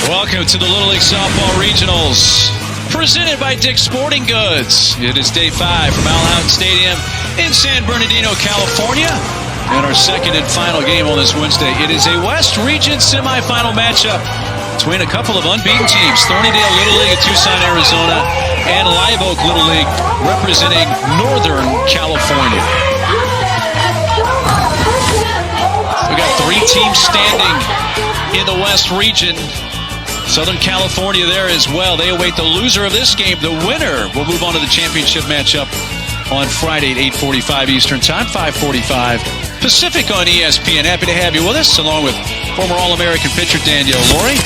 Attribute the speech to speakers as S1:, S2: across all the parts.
S1: Welcome to the Little League Softball Regionals, presented by Dick's Sporting Goods. It is day 5 from Al Stadium in San Bernardino, California. And our second and final game on this Wednesday. It is a West Region semifinal matchup between a couple of unbeaten teams, Thornydale Little League of Tucson, Arizona, and Live Oak Little League representing Northern California. We got 3 teams standing in the West Region. Southern California there as well. They await the loser of this game. The winner will move on to the championship matchup on Friday at 8:45 Eastern Time, 5:45 Pacific on ESPN. Happy to have you with us, along with former All-American pitcher Danielle Laurie.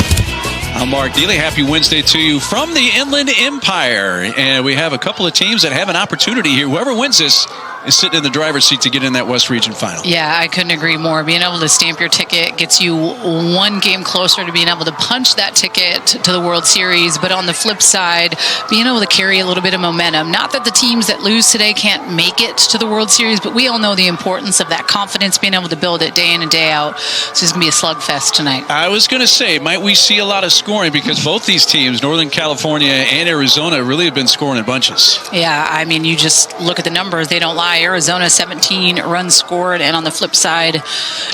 S1: I'm Mark Dealey. Happy Wednesday to you from the Inland Empire. And we have a couple of teams that have an opportunity here. Whoever wins this is sitting in the driver's seat to get in that West Region final.
S2: Yeah, I couldn't agree more. Being able to stamp your ticket gets you one game closer to being able to punch that ticket to the World Series. But on the flip side, being able to carry a little bit of momentum. Not that the teams that lose today can't make it to the World Series, but we all know the importance of that confidence, being able to build it day in and day out. This is going to be a slugfest tonight.
S1: I was going to say, might we see a lot of scoring, because both these teams, Northern California and Arizona, really have been scoring in bunches.
S2: Yeah, I mean, you just look at the numbers. They don't lie. Arizona, 17 runs scored, and on the flip side,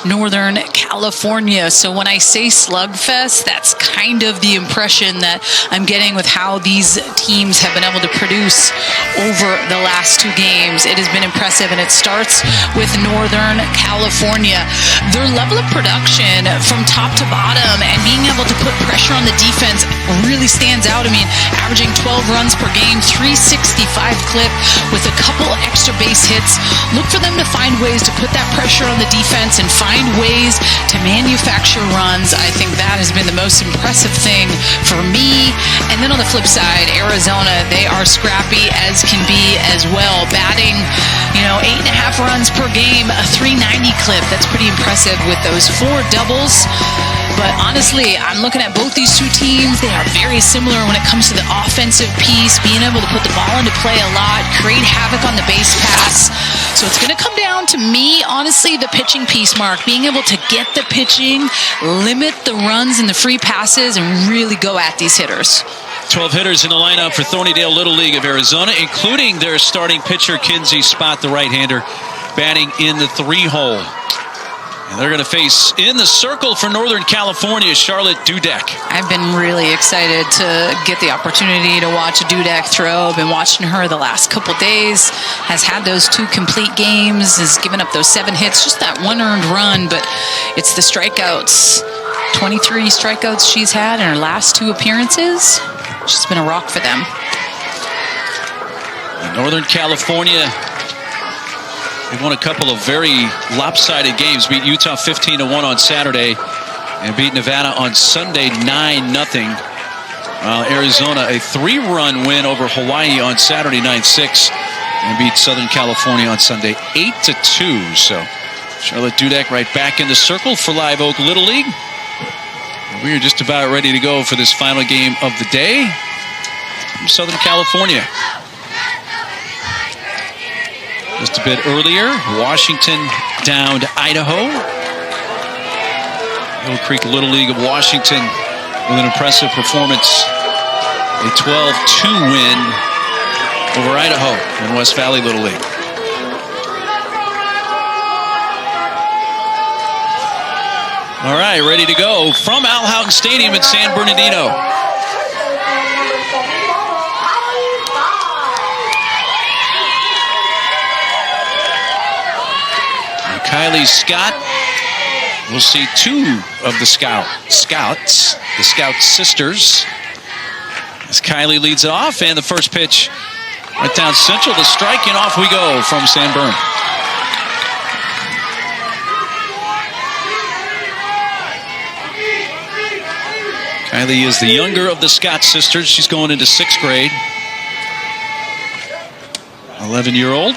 S2: Northern California. So when I say slugfest, that's kind of the impression that I'm getting with how these teams have been able to produce over the last 2 games. It has been impressive, and it starts with Northern California. Their level of production from top to bottom and being able to put pressure on the defense really stands out. I mean, averaging 12 runs per game, 365 clip with a couple extra base hits. Look for them to find ways to put that pressure on the defense and find ways to manufacture runs. I think that has been the most impressive thing for me. And then on the flip side, Arizona, they are scrappy as can be as well. Batting, 8.5 runs per game, a 390 clip. That's pretty impressive with those 4 doubles. But honestly, I'm looking at both these 2 teams. They are very similar when it comes to the offensive piece, being able to put the ball into play a lot, create havoc on the base pass. So it's going to come down to me, honestly, the pitching piece, Mark, being able to get the pitching, limit the runs and the free passes, and really go at these hitters.
S1: 12 hitters in the lineup for Thornydale Little League of Arizona, including their starting pitcher, Kinsey Spot, the right-hander, batting in the 3-hole. And they're going to face in the circle for Northern California, Charlotte Dudek.
S2: I've been really excited to get the opportunity to watch Dudek throw. I've been watching her the last couple days. Has had those 2 complete games, has given up those 7 hits, just that 1 earned run, but it's the strikeouts. 23 strikeouts she's had in her last 2 appearances. She's been a rock for them.
S1: In Northern California, they won a couple of very lopsided games. Beat Utah 15-1 on Saturday and beat Nevada on Sunday 9-0. Arizona, a 3-run win over Hawaii on Saturday 9-6 and beat Southern California on Sunday 8-2. So Charlotte Dudek right back in the circle for Live Oak Little League. And we are just about ready to go for this final game of the day from Southern California. Just a bit earlier, Washington downed Idaho. Middle Creek Little League of Washington with an impressive performance. A 12-2 win over Idaho in West Valley Little League. All right, ready to go from Al Houghton Stadium in San Bernardino. Kylie Scott. We'll see 2 of the Scouts, the Scout sisters, as Kylie leads it off, and the first pitch right down central, the strike, and off we go from San Bern. Kylie is the younger of the Scott sisters. She's going into 6th grade. 11-year-old.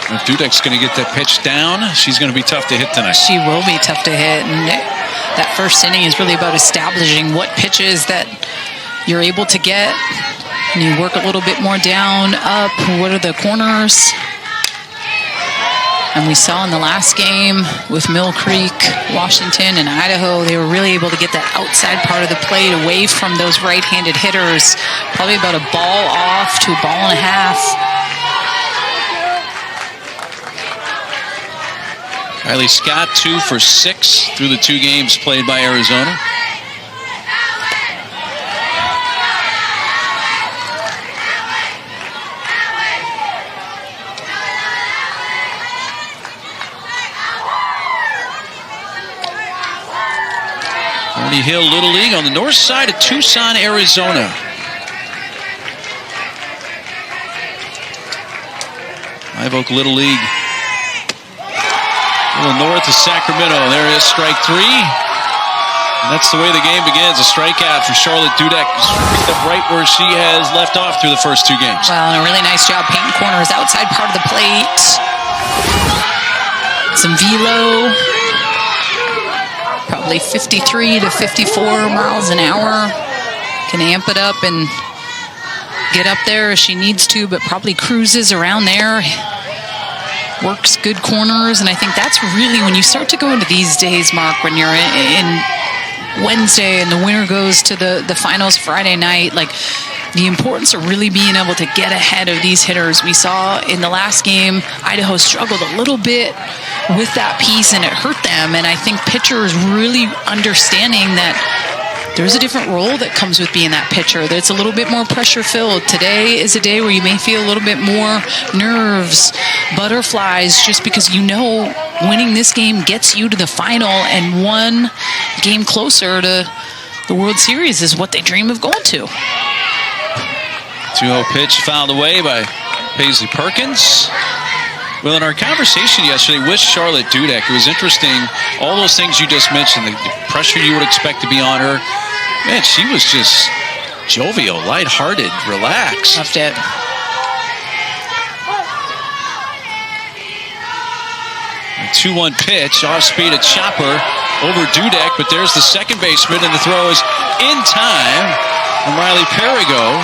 S1: If Dudek's going to get that pitch down, she's going to be tough to hit tonight.
S2: She will be tough to hit. And that first inning is really about establishing what pitches that you're able to get. And you work a little bit more down, up. What are the corners? And we saw in the last game with Mill Creek, Washington, and Idaho, they were really able to get that outside part of the plate away from those right-handed hitters. Probably about a ball off to a ball and a half.
S1: Riley Scott 2 for 6 through the 2 games played by Arizona. Hill Little League on the north side of Tucson, Arizona. Live Oak Little League. A little north of Sacramento. There is strike 3. And that's the way the game begins. A strikeout for Charlotte Dudek. Picked up right where she has left off through the first 2 games.
S2: Well, and a really nice job painting corners outside part of the plate. Some velo. Probably 53 to 54 miles an hour. Can amp it up and get up there if she needs to, but probably cruises around there. Works good corners, and I think that's really when you start to go into these days, Mark, when you're in Wednesday and the winner goes to the finals Friday night, like the importance of really being able to get ahead of these hitters. We saw in the last game, Idaho struggled a little bit with that piece, and it hurt them. And I think pitchers really understanding that there's a different role that comes with being that pitcher. That's a little bit more pressure filled. Today is a day where you may feel a little bit more nerves, butterflies, just because you know winning this game gets you to the final, and one game closer to the World Series is what they dream of going to.
S1: 2-0 pitch fouled away by Paisley Perkins. Well, in our conversation yesterday with Charlotte Dudek, it was interesting, all those things you just mentioned, the pressure you would expect to be on her. Man, she was just jovial, lighthearted, relaxed.
S2: Loved it.
S1: A 2-1 pitch, off speed, a chopper over Dudek, but there's the second baseman, and the throw is in time from Riley Perigo.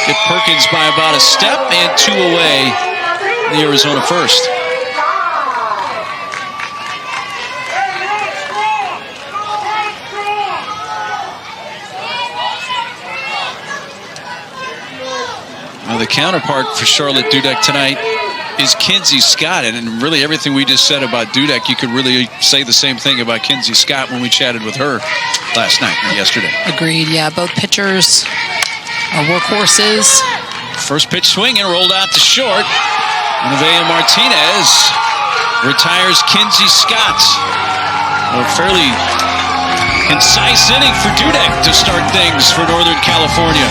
S1: Get Perkins by about a step, and 2 away, the Arizona first. Now the counterpart for Charlotte Dudek tonight is Kinsey Scott, and really everything we just said about Dudek, you could really say the same thing about Kinsey Scott when we chatted with her last night or yesterday.
S2: Agreed, yeah, both pitchers are workhorses.
S1: First pitch swinging, rolled out to short. Nevaeh Martinez retires Kinsey Scott. A fairly concise inning for Dudek to start things for Northern California.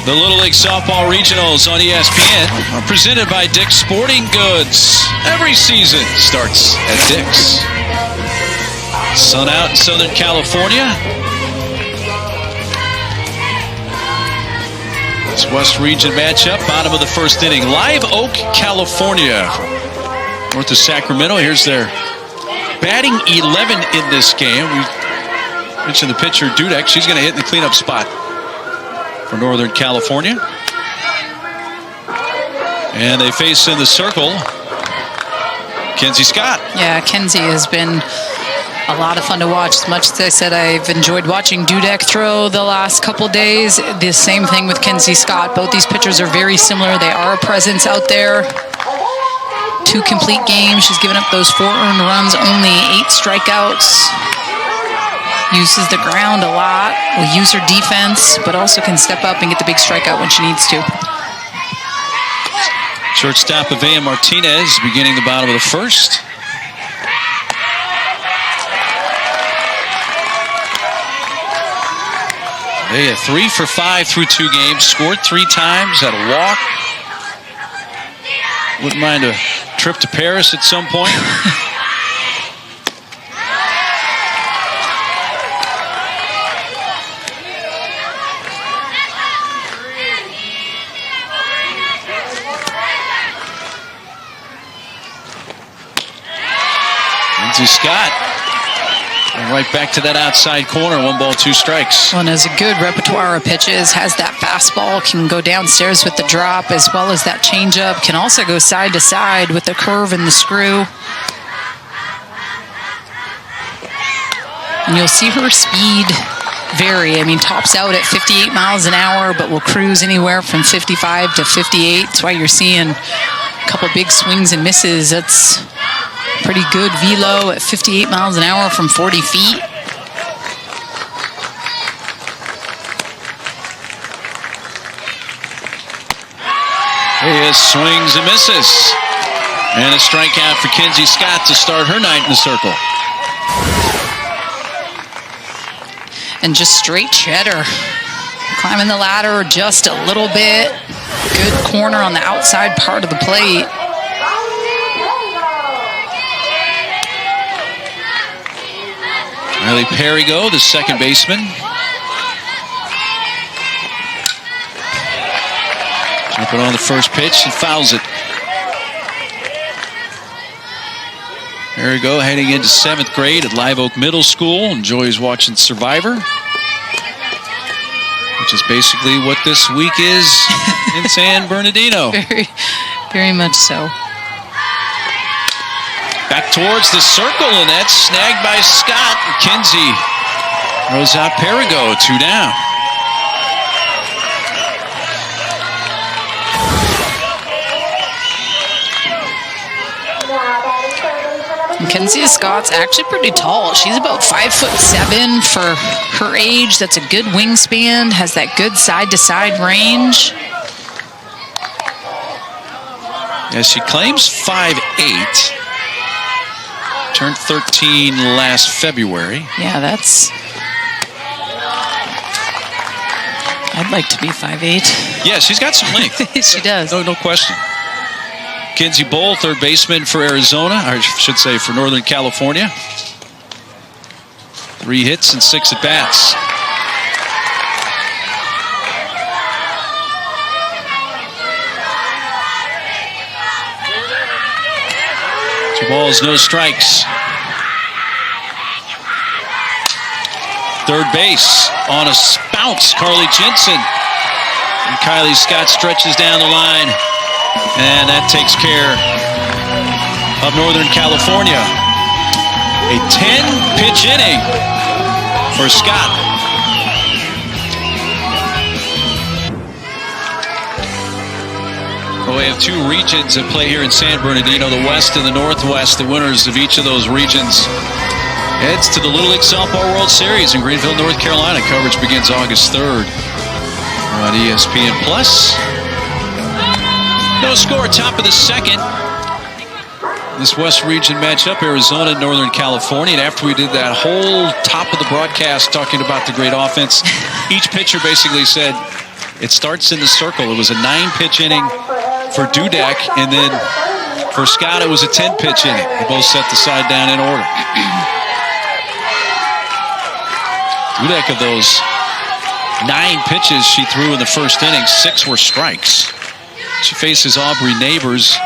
S1: The Little League Softball Regionals on ESPN are presented by Dick's Sporting Goods. Every season starts at Dick's. Sun out in Southern California. It's West Region matchup, bottom of the first inning. Live Oak, California, north of Sacramento. Here's their batting 11 in this game. We mentioned the pitcher, Dudek. She's going to hit in the cleanup spot for Northern California. And they face in the circle Kinsey Scott.
S2: Yeah, Kinsey has been a lot of fun to watch. As much as I said I've enjoyed watching Dudek throw the last couple days, the same thing with Kinsey Scott. Both these pitchers are very similar. They are a presence out there. 2 complete games. She's given up those 4 earned runs, only 8 strikeouts. Uses the ground a lot, will use her defense, but also can step up and get the big strikeout when she needs to.
S1: Shortstop Nevaeh Martinez beginning the bottom of the first. Nevaeh 3 for 5 through 2 games, scored 3 times, had a walk. Wouldn't mind a trip to Paris at some point. Scott And right back to that outside corner. 1 ball, 2 strikes.
S2: Well, and has a good repertoire of pitches. Has that fastball. Can go downstairs with the drop as well as that changeup. Can also go side to side with the curve and the screw. And you'll see her speed vary. I mean, tops out at 58 miles an hour, but will cruise anywhere from 55 to 58. That's why you're seeing a couple big swings and misses. That's pretty good velo at 58 miles an hour from 40 feet.
S1: Here he is, swings and misses. And a strikeout for Kinsey Scott to start her night in the circle.
S2: And just straight cheddar. Climbing the ladder just a little bit. Good corner on the outside part of the plate.
S1: Riley Perigo, the second baseman. Jumping on the first pitch and fouls it. Perigo heading into 7th grade at Live Oak Middle School. Enjoys watching Survivor, which is basically what this week is in San Bernardino.
S2: Very, very much so.
S1: Back towards the circle, and that's snagged by Scott. Kinsey throws out Perigo, 2 down.
S2: Kinsey Scott's actually pretty tall. She's about 5'7" for her age. That's a good wingspan. Has that good side-to-side range.
S1: Yeah, she claims 5'8". Turned 13 last February.
S2: Yeah, that's... I'd like to be 5'8".
S1: Yeah, she's got some length.
S2: She does.
S1: No question. Kinsey Bull, third baseman for Arizona, or I should say for Northern California. 3 hits and 6 at-bats. Two balls, no strikes. Third base on a bounce, Carly Jensen. And Kylie Scott stretches down the line. And that takes care of Northern California. A 10-pitch inning for Scott. Well, we have 2 regions at play here in San Bernardino, the West and the Northwest. The winners of each of those regions heads to the Little League Softball World Series in Greenville, North Carolina. Coverage begins August 3rd on ESPN+. No score, top of the second. This West region matchup, Arizona and Northern California. And after we did that whole top of the broadcast talking about the great offense, each pitcher basically said, it starts in the circle. It was a 9-pitch inning for Dudek, and then for Scott, it was a 10-pitch inning. They both set the side down in order. Dudek, of those 9 pitches she threw in the first inning, 6 were strikes. She faces Aubrey Neighbors.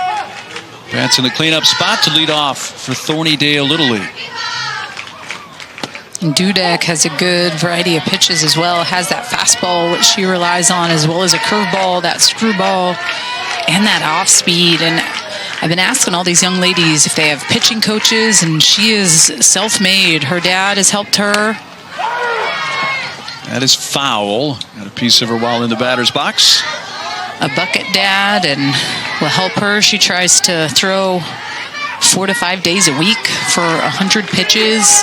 S1: Bats in the cleanup spot to lead off for Thornydale Little League.
S2: And Dudek has a good variety of pitches as well. Has that fastball, which she relies on, as well as a curveball, that screwball, and that off speed. And I've been asking all these young ladies if they have pitching coaches, and she is self-made. Her dad has helped her.
S1: That is foul. Got a piece of her while in the batter's box.
S2: A bucket dad, and will help her. She tries to throw 4 to 5 days a week for 100 pitches.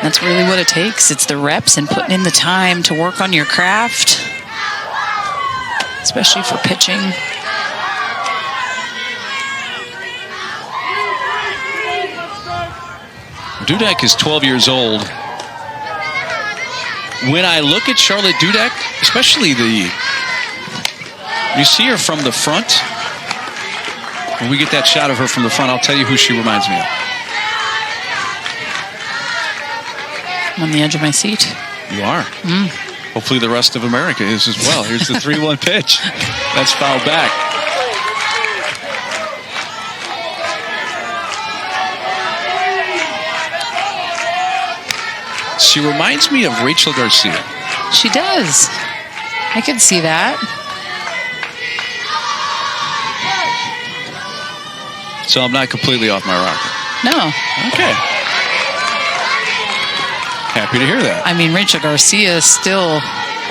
S2: That's really what it takes. It's the reps and putting in the time to work on your craft, especially for pitching.
S1: Dudek is 12 years old. When I look at Charlotte Dudek, especially you see her from the front. When we get that shot of her from the front, I'll tell you who she reminds me of.
S2: I'm on the edge of my seat.
S1: You are. Hopefully the rest of America is as well. Here's the 3-1 pitch. That's fouled back. She reminds me of Rachel Garcia.
S2: She does. I can see that.
S1: So I'm not completely off my rocker.
S2: No.
S1: Okay. Happy to hear that.
S2: I mean, Rachel Garcia is still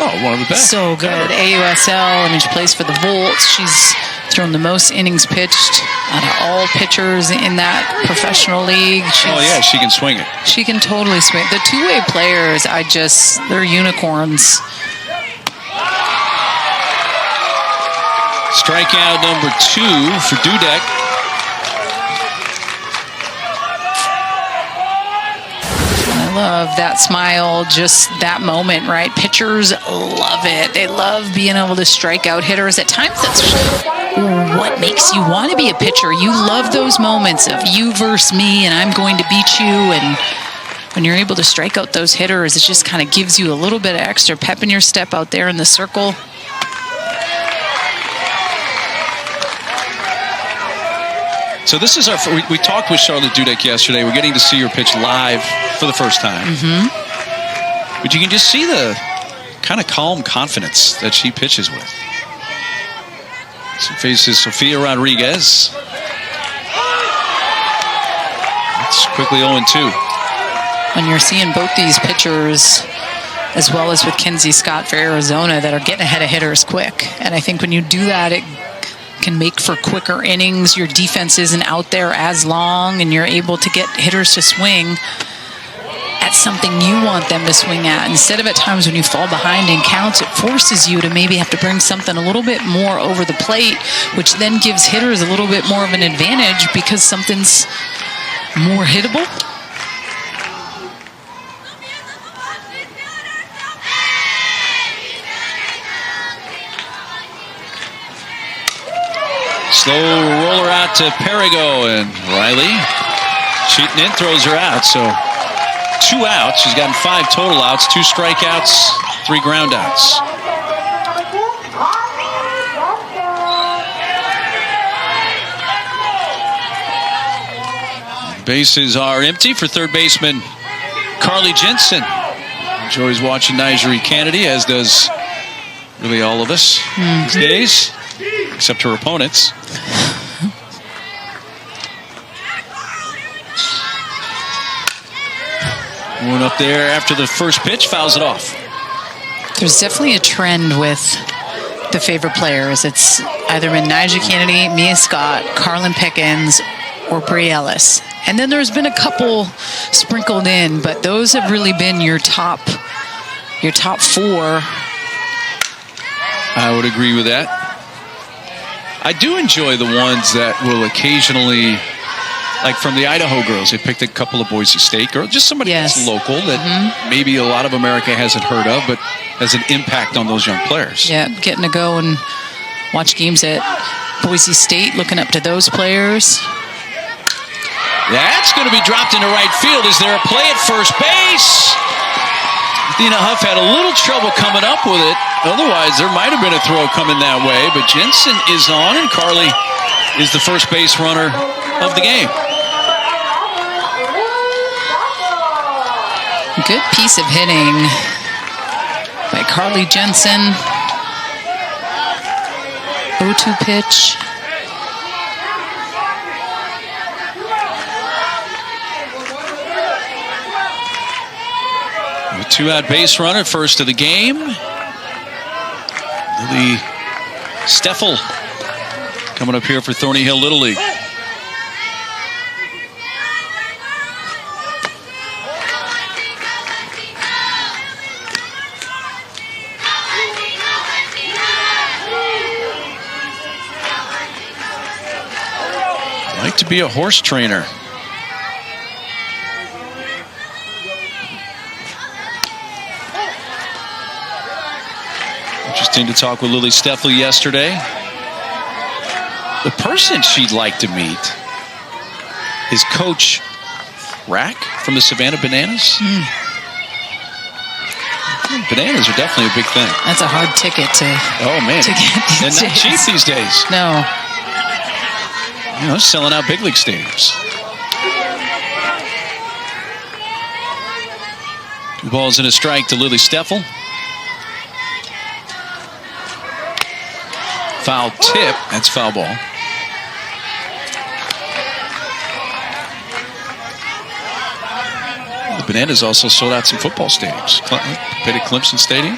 S1: one of the best.
S2: So good. AUSL. I mean, she plays for the Volts. She's thrown the most innings pitched out of all pitchers in that professional league.
S1: She can swing it.
S2: She can totally swing. The two-way players, they're unicorns.
S1: Strikeout number 2 for Dudek.
S2: Love that smile, just that moment, right? Pitchers love it. They love being able to strike out hitters. At times, that's what makes you want to be a pitcher. You love those moments of you versus me, and I'm going to beat you. And when you're able to strike out those hitters, it just kind of gives you a little bit of extra pep in your step out there in the circle.
S1: So this is we talked with Charlotte Dudek yesterday. We're getting to see her pitch live for the first time.
S2: Mm-hmm.
S1: But you can just see the kind of calm confidence that she pitches with. She faces Sofia Rodriguez. It's quickly 0-2.
S2: When you're seeing both these pitchers, as well as with Kinsey Scott for Arizona, that are getting ahead of hitters quick. And I think when you do that, it can make for quicker innings. Your defense isn't out there as long, and you're able to get hitters to swing at something you want them to swing at. Instead of at times when you fall behind in counts, it forces you to maybe have to bring something a little bit more over the plate, which then gives hitters a little bit more of an advantage because something's more hittable.
S1: Slow roller out to Perigo, and Riley cheating in, throws her out. So 2 outs. She's gotten 5 total outs, 2 strikeouts, 3 ground outs. Bases are empty for third baseman Carly Jensen. Enjoys watching Nigeri Kennedy, as does really all of us these days, except her opponents. One up there after the first pitch, fouls it off.
S2: There's definitely a trend with the favorite players. It's either been Nigel Kennedy, Mia Scott, Carlin Pickens, or Brie Ellis. And then there's been a couple sprinkled in, but those have really been your top 4.
S1: I would agree with that. I do enjoy the ones that will occasionally, like from the Idaho girls, they picked a couple of Boise State girls, just somebody that's local that maybe a lot of America hasn't heard of, but has an impact on those young players.
S2: Yeah, getting to go and watch games at Boise State, looking up to those players.
S1: That's going to be dropped into right field. Is there a play at first base? Dina Huff had a little trouble coming up with it. Otherwise, there might have been a throw coming that way. But Jensen is on, and Carly is the first base runner of the game.
S2: Good piece of hitting by Carly Jensen. 0-2 pitch.
S1: A 2-out base runner, first of the game. Lily Steffel coming up here for Thorny Hill Little League. Like to be a horse trainer. Interesting to talk with Lily Steffel yesterday. The person she'd like to meet is Coach Rack from the Savannah Bananas. Bananas are definitely a big thing.
S2: That's a hard ticket to get
S1: and not cheap these days.
S2: No.
S1: You know, selling out big league stadiums. The ball's in a strike to Lily Steffel. Foul tip. That's foul ball. The Bananas also sold out some football stadiums. Played at Clemson Stadium.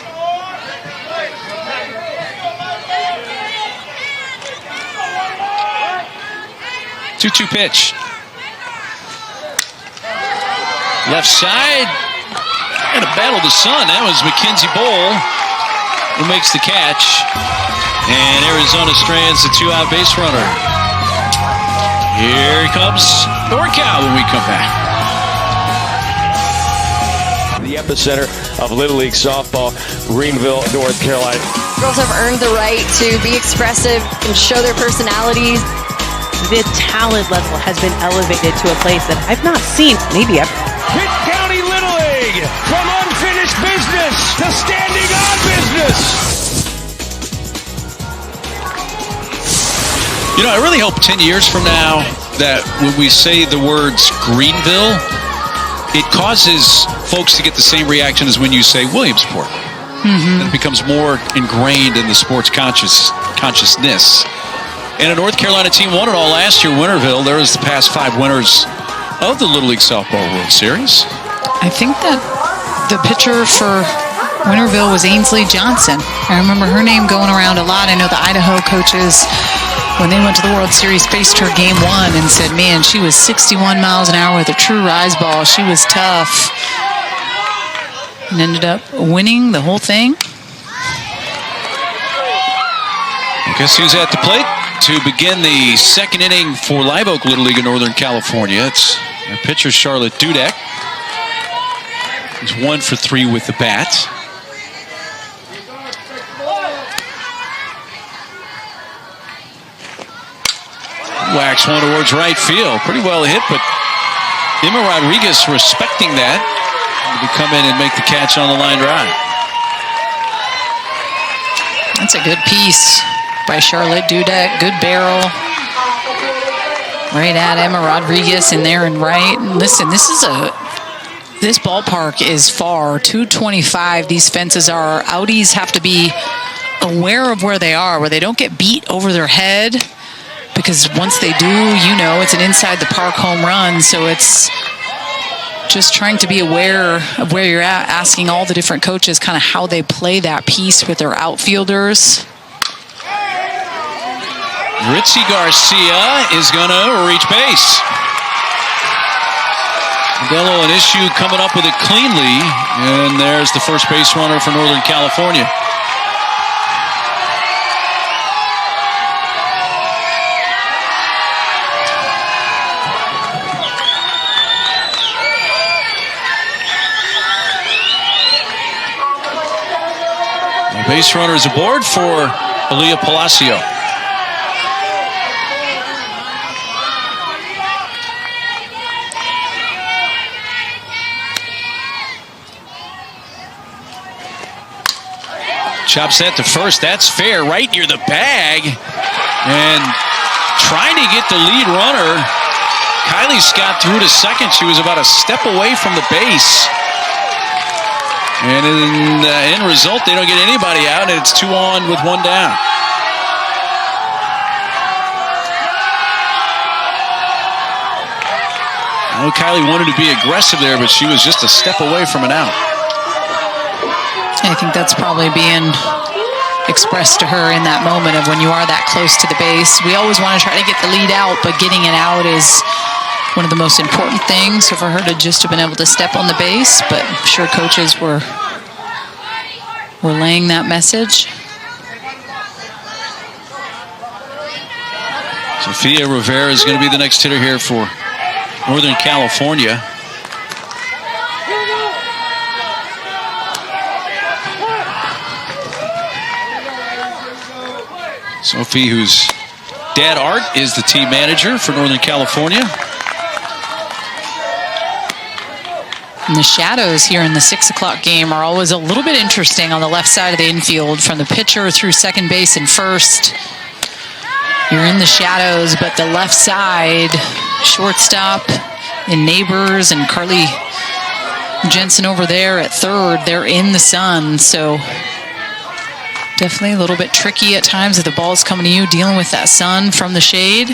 S1: 2-2 pitch. Left side. And a battle of the sun. That was Mackenzie Bowl who makes the catch. And Arizona strands the two-out base runner. Here comes NorCal when we come back.
S3: The epicenter of Little League softball, Greenville, North Carolina.
S4: Girls have earned the right to be expressive and show their personalities.
S5: The talent level has been elevated to a place that I've not seen maybe ever.
S3: Pitt County Little League, from unfinished business to standing on business.
S1: You know, I really hope 10 years from now that when we say the words Greenville, it causes folks to get the same reaction as when you say Williamsport. It becomes more ingrained in the sports consciousness. And a North Carolina team won it all last year, Winterville. There was the past 5 winners of the Little League Softball World Series.
S2: I think that the pitcher for Winterville was Ainsley Johnson. I remember her name going around a lot. I know the Idaho coaches, when they went to the World Series, faced her game 1 and said, man, she was 61 miles an hour with a true rise ball. She was tough. And ended up winning the whole thing.
S1: Guess who's at the plate to begin the second inning for Live Oak Little League in Northern California? It's our pitcher, Charlotte Dudek. He's 1 for 3 with the bat. Whacks one towards right field. Pretty well hit, but Emma Rodriguez respecting that to come in and make the catch on the line drive.
S2: That's a good piece by Charlotte Dudek. Good barrel. Right at Emma Rodriguez in there and right. And listen, this ballpark is far. 225. These fences are. Audis have to be aware of where they are, where they don't get beat over their head. Because once they do, you know, it's an inside the park home run. So it's just trying to be aware of where you're at, asking all the different coaches kind of how they play that piece with their outfielders.
S1: Ritzy Garcia is going to reach base. Modelo an issue coming up with it cleanly. And there's the first base runner for Northern California. The base runner is aboard for Aaliyah Palacio. Chop set to first. That's fair. Right near the bag. And trying to get the lead runner. Kylie Scott threw to second. She was about a step away from the base. And in the end result, they don't get anybody out, and it's 2 on with 1 down. I know Kylie wanted to be aggressive there, but she was just a step away from an out.
S2: I think that's probably being expressed to her in that moment of when you are that close to the base. We always want to try to get the lead out, but getting it out is one of the most important things. So for her to just have been able to step on the base, but I'm sure coaches were laying that message.
S1: Sophia Rivera is going to be the next hitter here for Northern California. Sophie, whose dad Art is the team manager for Northern California.
S2: And the shadows here in the 6 o'clock game are always a little bit interesting on the left side of the infield, from the pitcher through second base and first. You're in the shadows, but the left side, shortstop and Neighbors and Carly Jensen over there at third. They're in the sun, so definitely a little bit tricky at times if the ball's coming to you, dealing with that sun from the shade.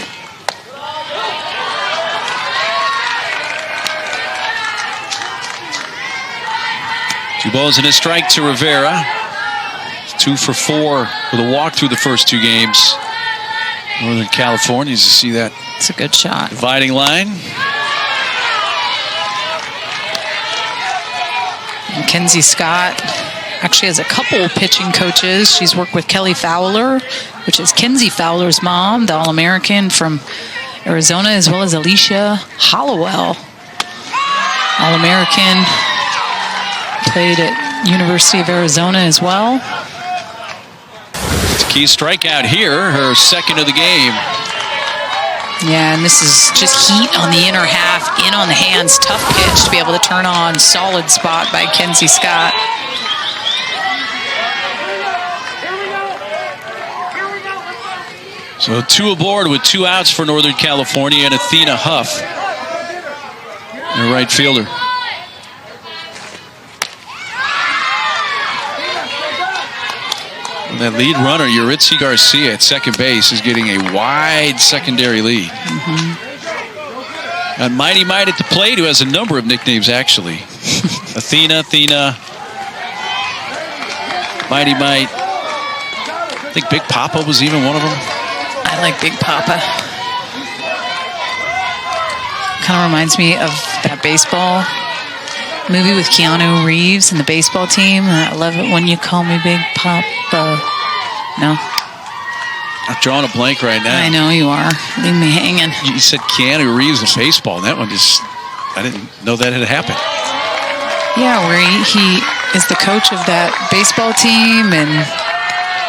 S1: Two balls and a strike to Rivera. 2 for 4 with a walk through the first 2 games. Northern California, you see that?
S2: It's a good shot.
S1: Dividing line.
S2: And Kenzie Scott actually has a couple pitching coaches. She's worked with Kelly Fowler, which is Kenzie Fowler's mom, the All-American from Arizona, as well as Alicia Hollowell, All-American. Played at University of Arizona as well.
S1: It's a key strikeout here, her second of the game.
S2: Yeah, and this is just heat on the inner half, in on the hands. Tough pitch to be able to turn on. Solid spot by Kenzie Scott.
S1: So 2 aboard with 2 outs for Northern California and Athena Huff, their right fielder. And that lead runner, Yuritsi Garcia at second base, is getting a wide secondary lead. And Mighty Might at the plate, who has a number of nicknames, actually. Athena, Mighty Might. I think Big Papa was even one of them.
S2: I like Big Papa. Kind of reminds me of that baseball movie with Keanu Reeves and the baseball team. I love it when you call me Big Papa. No?
S1: I'm drawing a blank right now.
S2: I know you are. Leave me hanging.
S1: You said Keanu Reeves in baseball, and that one just, I didn't know that had happened.
S2: Yeah, where he is the coach of that baseball team and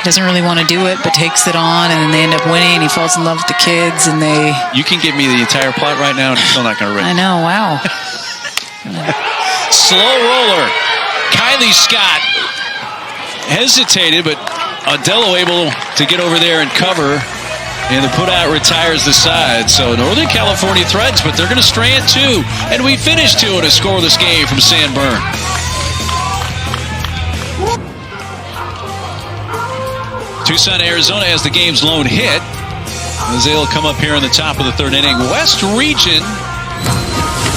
S2: doesn't really want to do it, but takes it on, and then they end up winning. He falls in love with the kids, and they...
S1: You can give me the entire plot right now, and I'm still not going to read it.
S2: I know, wow.
S1: Slow roller. Kylie Scott hesitated, but Adello able to get over there and cover, and the putout retires the side. So Northern California threads, but they're going to stray at 2, and we finish 2 in a scoreless game from San Bern. Tucson, Arizona has the game's lone hit as they'll come up here in the top of the 3rd inning. West Region,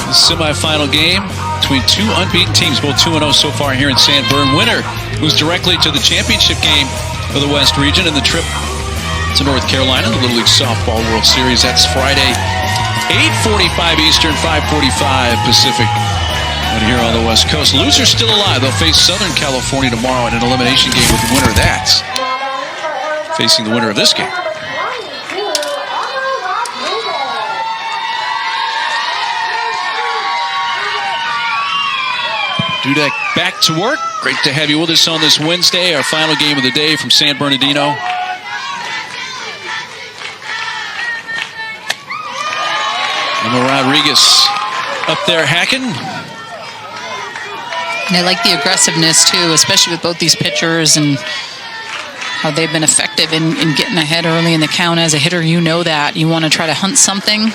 S1: the semifinal game between 2 unbeaten teams, both 2-0 so far here in San Bern. Winner moves directly to the championship game for the West Region and the trip to North Carolina, the Little League Softball World Series. That's Friday, 8:45 Eastern, 5:45 Pacific. And here on the West Coast, losers still alive. They'll face Southern California tomorrow in an elimination game with the winner of that facing the winner of this game. Dudek back to work. Great to have you with us on this Wednesday, our final game of the day from San Bernardino. Emma Rodriguez up there hacking.
S2: And I like the aggressiveness, too, especially with both these pitchers and how they've been effective in getting ahead early in the count. As a hitter, you know that. You want to try to hunt something.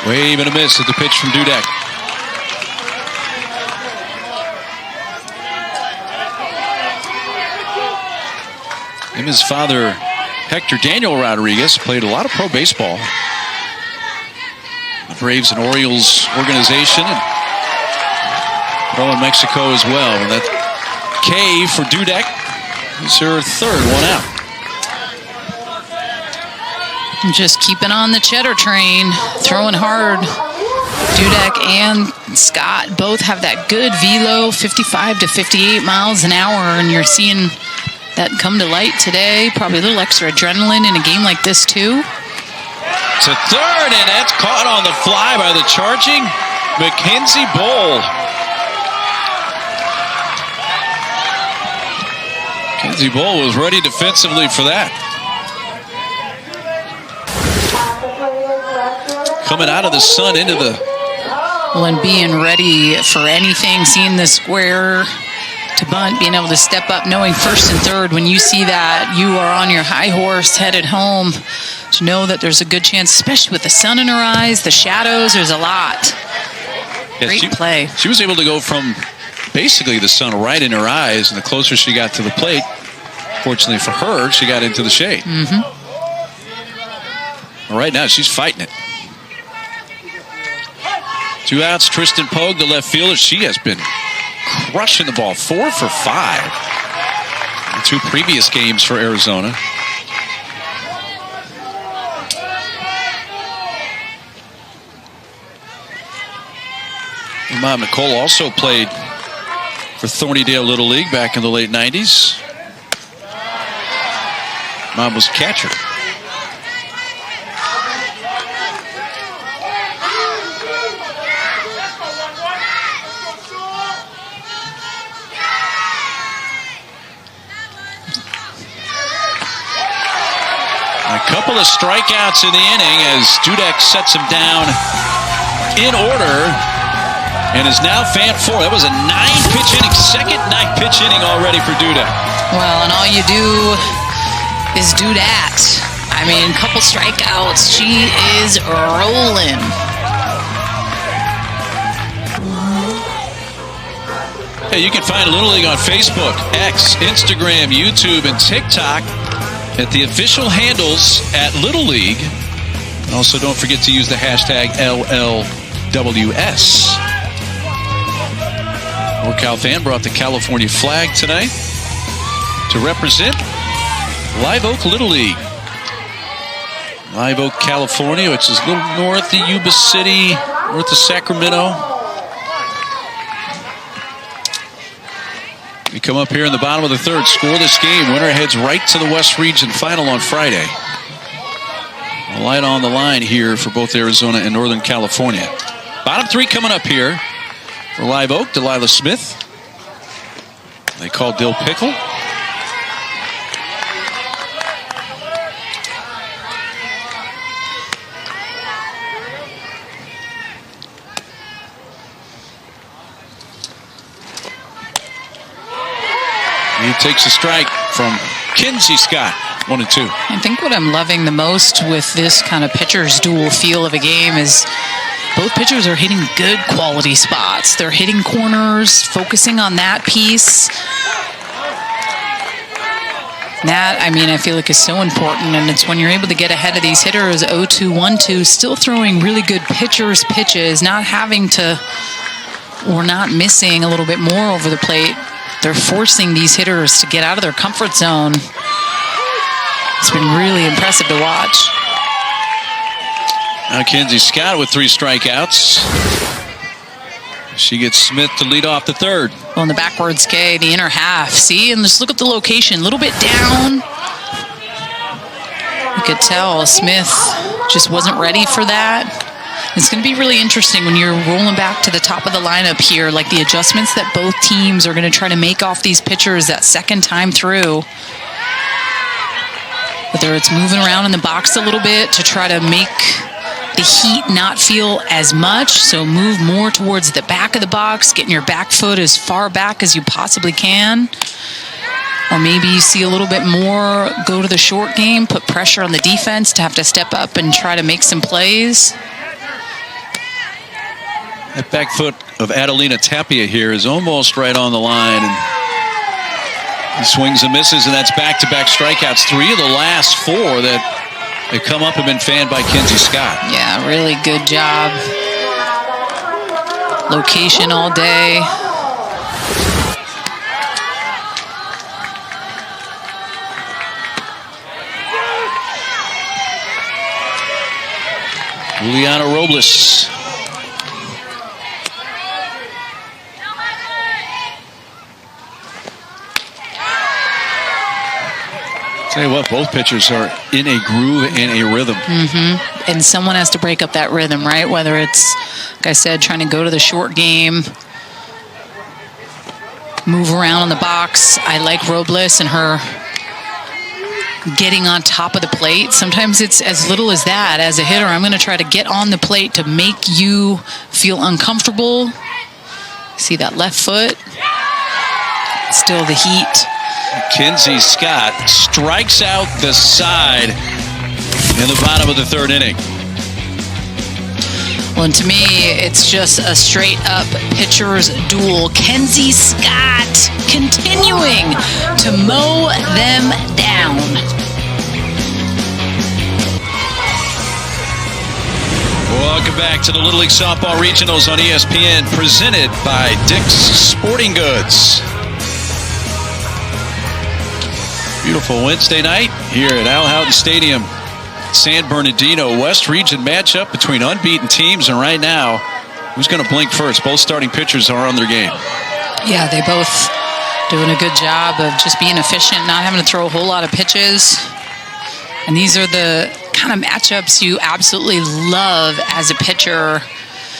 S1: Wave and a miss at the pitch from Dudek. His father, Hector Daniel Rodriguez, played a lot of pro baseball. The Braves and Orioles organization, and pro in Mexico as well. And that K for Dudek is her 3rd one out.
S2: Just keeping on the cheddar train, throwing hard. Dudek and Scott both have that good velo, 55 to 58 miles an hour, and you're seeing that come to light today. Probably a little extra adrenaline in a game like this, too.
S1: To 3rd, and that's caught on the fly by the charging Mackenzie Bowl. Mackenzie Bowl was ready defensively for that. coming out of the sun into the...
S2: Well, and being ready for anything, seeing the square to bunt, being able to step up, knowing first and third, when you see that, you are on your high horse headed home, to know that there's a good chance, especially with the sun in her eyes, the shadows, there's a lot. Great play.
S1: She was able to go from basically the sun right in her eyes, and the closer she got to the plate, fortunately for her, she got into the shade. Right now, she's fighting it. 2 outs, Tristan Pogue, the left fielder. She has been crushing the ball. 4 for 5 in 2 previous games for Arizona. Mom Nicole also played for Thornydale Little League back in the late 90s. Mom was catcher. A couple of strikeouts in the inning as Dudek sets him down in order and is now fan 4. That was a 9-pitch inning, second 9-pitch inning already for Dudek.
S2: Well, and all you do is do that. I mean, a couple strikeouts. She is rolling.
S1: Hey, you can find Little League on Facebook, X, Instagram, YouTube, and TikTok at the official handles at Little League. Also, don't forget to use the hashtag LLWS. NorCal fan brought the California flag tonight to represent Live Oak Little League. Live Oak, California, which is a little north of Yuba City, north of Sacramento. We come up here in the bottom of the third. Scoreless game. Winner heads right to the West Region Final on Friday. A light on the line here for both Arizona and Northern California. Bottom 3 coming up here for Live Oak. Delilah Smith. They call Dill Pickle. He takes a strike from Kinsey Scott, 1-2.
S2: I think what I'm loving the most with this kind of pitcher's duel feel of a game is both pitchers are hitting good quality spots. They're hitting corners, focusing on that piece. That, I mean, I feel like is so important, and it's when you're able to get ahead of these hitters, 0-2, 1-2, still throwing really good pitchers' pitches, not having to, or not missing a little bit more over the plate. They're forcing these hitters to get out of their comfort zone. It's been really impressive to watch.
S1: Now Kinsey Scott with 3 strikeouts. She gets Smith to lead off the third.
S2: Well, in the backwards K, the inner half. See, and just look at the location. A little bit down. You could tell Smith just wasn't ready for that. It's going to be really interesting when you're rolling back to the top of the lineup here, like the adjustments that both teams are going to try to make off these pitchers that second time through. Whether it's moving around in the box a little bit to try to make the heat not feel as much, so move more towards the back of the box, getting your back foot as far back as you possibly can. Or maybe you see a little bit more go to the short game, put pressure on the defense to have to step up and try to make some plays.
S1: That back foot of Adelina Tapia here is almost right on the line. And he swings and misses, and that's back-to-back strikeouts. 3 of the last 4 that have come up have been fanned by Kinsey Scott.
S2: Yeah, really good job. Location all day.
S1: Juliana Robles. Tell you what, both pitchers are in a groove and a rhythm.
S2: And someone has to break up that rhythm, right? Whether it's, like I said, trying to go to the short game, move around in the box. I like Robles and her getting on top of the plate. Sometimes it's as little as that. As a hitter, I'm going to try to get on the plate to make you feel uncomfortable. See that left foot? Still the heat.
S1: Kinsey Scott strikes out the side in the bottom of the third inning.
S2: Well, and to me, it's just a straight-up pitcher's duel. Kinsey Scott continuing to mow them down.
S1: Welcome back to the Little League Softball Regionals on ESPN, presented by Dick's Sporting Goods. Beautiful Wednesday night here at Al Houghton Stadium. San Bernardino West Region matchup between unbeaten teams, and right now, who's going to blink first? Both starting pitchers are on their game.
S2: Yeah, they both doing a good job of just being efficient, not having to throw a whole lot of pitches. And these are the kind of matchups you absolutely love as a pitcher.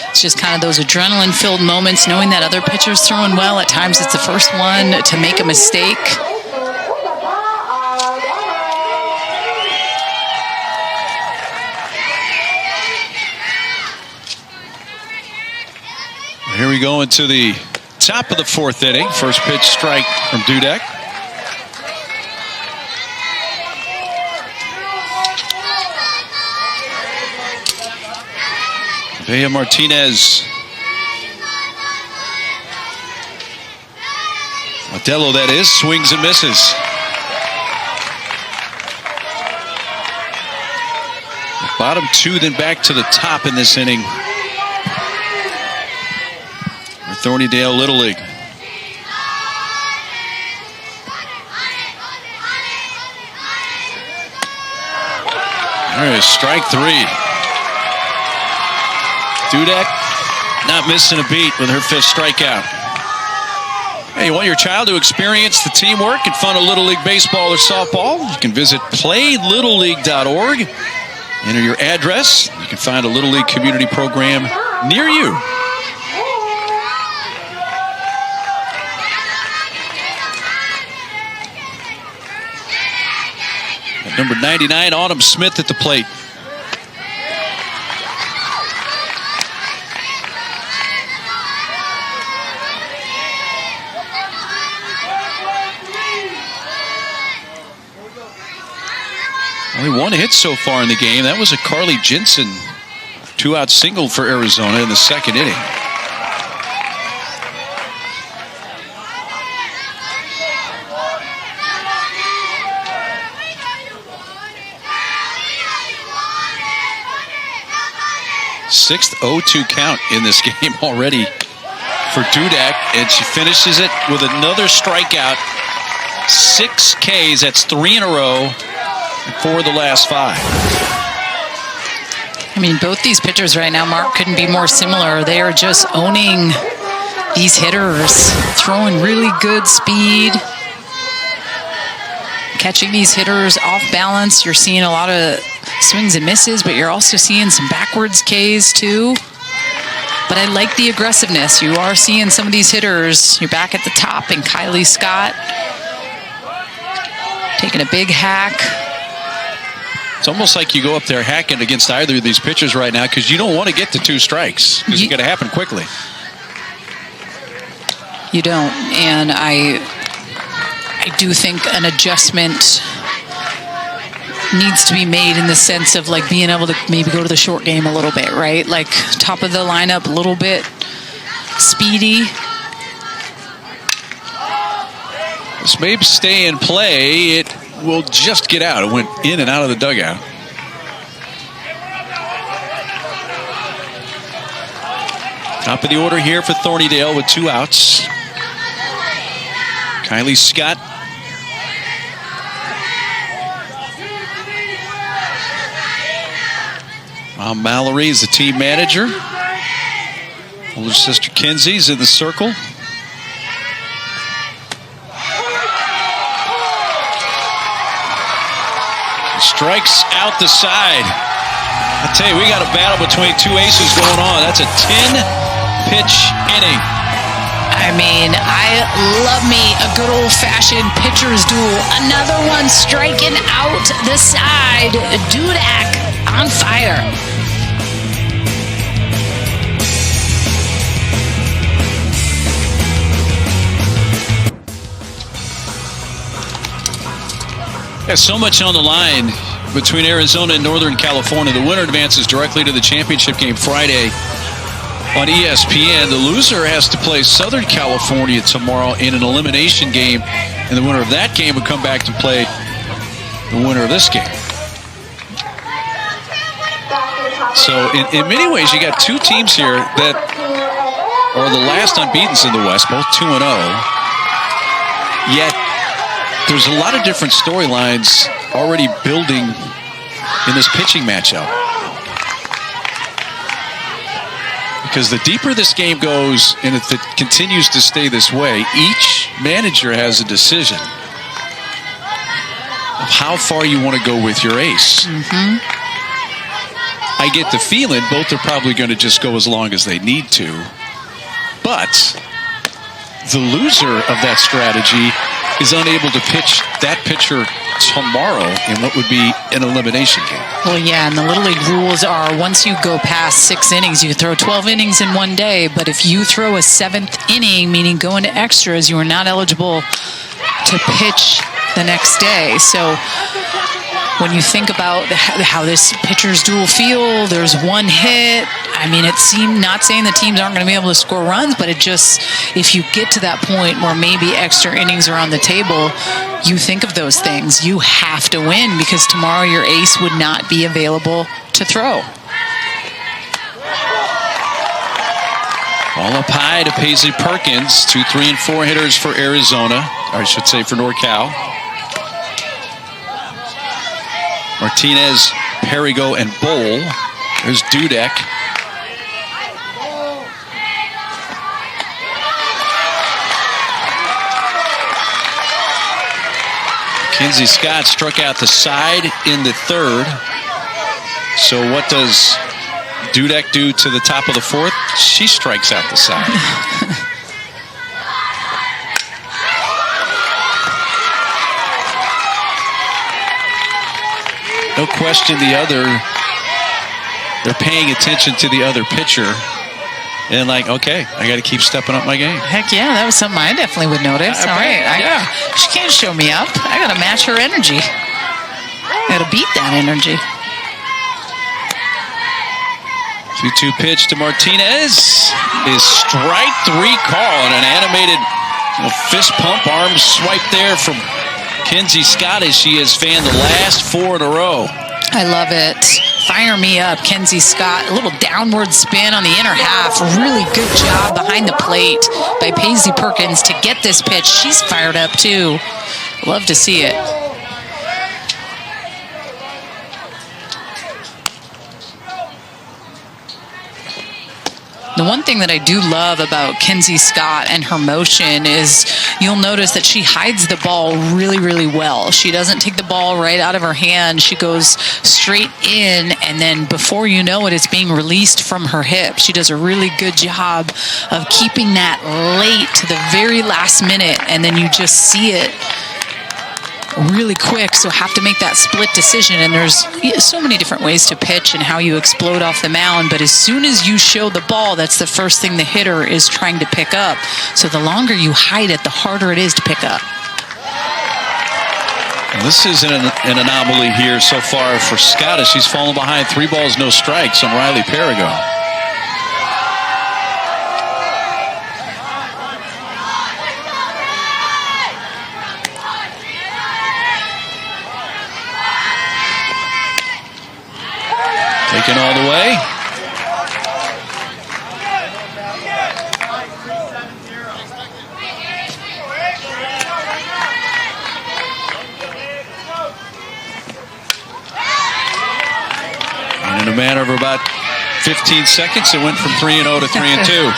S2: It's just kind of those adrenaline-filled moments, knowing that other pitcher's throwing well. At times it's the first one to make a mistake.
S1: Here we go into the top of the fourth inning. First pitch strike from Dudek. Vea Martinez. Modello, that is, swings and misses. Bottom two, then back to the top in this inning. Thornydale Little League. There is strike three. Dudek not missing a beat with her fifth strikeout. Hey, you want your child to experience the teamwork and fun of Little League baseball or softball? You can visit playlittleleague.org. Enter your address. You can find a Little League community program near you. Number 99, Autumn Smith at the plate. Only one hit so far in the game. That was a Carly Jensen two-out single for Arizona in the second inning. Sixth 0-2 count in this game already for Dudek, and she finishes it with another strikeout. 6 Ks, that's 3 in a row, and 4 of the last 5.
S2: I mean, both these pitchers right now, Mark, couldn't be more similar. They are just owning these hitters, throwing really good speed, catching these hitters off balance. You're seeing a lot of swings and misses, but you're also seeing some backwards Ks too. But I like the aggressiveness. You are seeing some of these hitters. You're back at the top, and Kylie Scott taking a big hack.
S1: It's almost like you go up there hacking against either of these pitchers right now because you don't want to get to 2 strikes because it's going to happen quickly.
S2: You don't, and I do think an adjustment needs to be made in the sense of like being able to maybe go to the short game a little bit, right? Like top of the lineup, a little bit speedy.
S1: This may stay in play. It will just get out. It went in and out of the dugout. Top of the order here for Thornydale with 2 outs. Kylie Scott. Mom Mallory is the team manager. Older sister Kinsey's in the circle. Strikes out the side. I tell you, we got a battle between 2 aces going on. That's a 10-pitch inning.
S2: I mean, I love me a good old-fashioned pitcher's duel. Another one striking out the side. Dudek on fire.
S1: There's so much on the line between Arizona and Northern California. The winner advances directly to the championship game Friday on ESPN. The loser has to play Southern California tomorrow in an elimination game, and the winner of that game would come back to play the winner of this game. So in many ways, you got two teams here that are the last unbeatens in the West, both 2-0. Yet there's a lot of different storylines already building in this pitching matchup. Because the deeper this game goes, and if it continues to stay this way, each manager has a decision of how far you want to go with your ace. I get the feeling both are probably going to just go as long as they need to. But the loser of that strategy is unable to pitch that pitcher tomorrow in what would be an elimination game.
S2: Well, yeah, and the Little League rules are once you go past 6 innings, you throw 12 innings in one day. But if you throw a 7th inning, meaning go into extras, you are not eligible to pitch the next day. So when you think about how this pitcher's duel feel, there's one hit. I mean, it seemed, not saying the teams aren't going to be able to score runs, but it just, if you get to that point where maybe extra innings are on the table, you think of those things. You have to win because tomorrow your ace would not be available to throw.
S1: Ball up high to Paisley Perkins. 2, 3, and 4 hitters for Arizona, or I should say for NorCal. Martinez, Perigo, and Bowl. There's Dudek. Kinsey Scott struck out the side in the 3rd. So what does Dudek do to the top of the 4th? She strikes out the side. No question they're paying attention to the other pitcher. And like, okay, I got to keep stepping up my game.
S2: Heck yeah, that was something I definitely would notice. All right, she can't show me up. I got to match her energy. I got to beat that energy.
S1: 2-2 pitch to Martinez is strike 3 call, and an animated fist pump arm swipe there from Kinsey Scott as she has fanned the last 4 in a row.
S2: I love it. Fire me up, Kinsey Scott. A little downward spin on the inner half. Really good job behind the plate by Paisley Perkins to get this pitch. She's fired up too. Love to see it. The one thing that I do love about Kinsey Scott and her motion is you'll notice that she hides the ball really, really well. She doesn't take the ball right out of her hand. She goes straight in, and then before you know it, it's being released from her hip. She does a really good job of keeping that late to the very last minute, and then you just see it really quick, so have to make that split decision. And there's so many different ways to pitch and how you explode off the mound, but as soon as you show the ball, that's the first thing the hitter is trying to pick up. So the longer you hide it, the harder it is to pick up.
S1: This is an anomaly here so far for Scott as she's fallen behind 3 balls, no strikes on Riley Perigo. Taken all the way. And in a matter of about 15 seconds, it went from 3-0 to 3-2.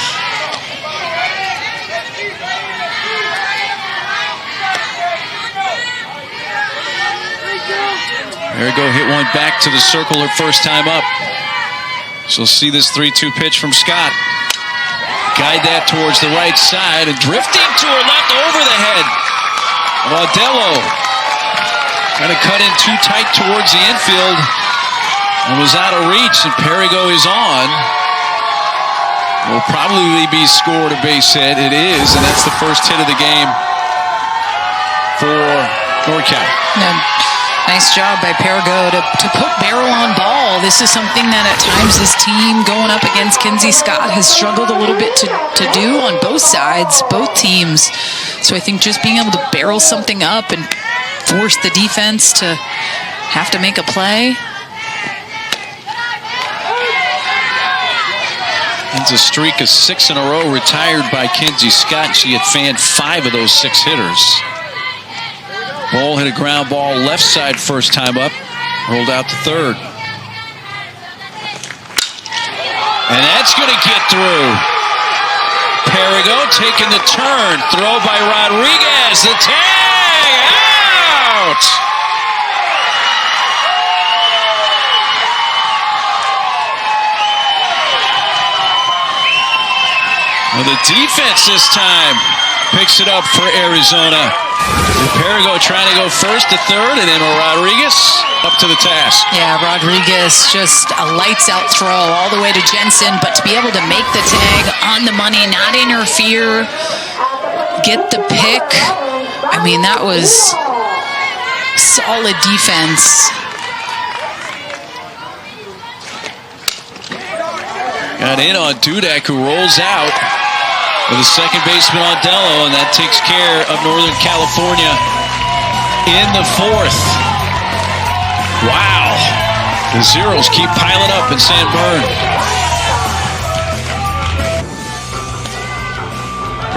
S1: Perigo hit one back to the circle her first time up. She'll see this 3-2 pitch from Scott. guide that towards the right side, and drifting to her left over the head. Audello trying to cut in too tight towards the infield and was out of reach, and Perigo is on. Will probably be scored a base hit. It is, and that's the first hit of the game for NorCal.
S2: Nice job by Perigo to put barrel on ball. This is something that at times this team going up against Kinsey Scott has struggled a little bit to do on both sides, both teams. So I think just being able to barrel something up and force the defense to have to make a play.
S1: It's a streak of 6 in a row retired by Kinsey Scott. She had fanned 5 of those 6 hitters. Ball hit a ground ball left side first time up. Rolled out to third. And that's going to get through. Perigo taking the turn. Throw by Rodriguez. The tag! Out! Well, the defense this time picks it up for Arizona. Perigo trying to go first to third, and then Rodriguez up to the task.
S2: Yeah, Rodriguez just a lights-out throw all the way to Jensen, but to be able to make the tag on the money, not interfere, get the pick, I mean, that was solid defense.
S1: Got in on Dudek, who rolls out with the second baseman Audello, and that takes care of Northern California in the 4th. Wow. The zeros keep piling up in San Bern.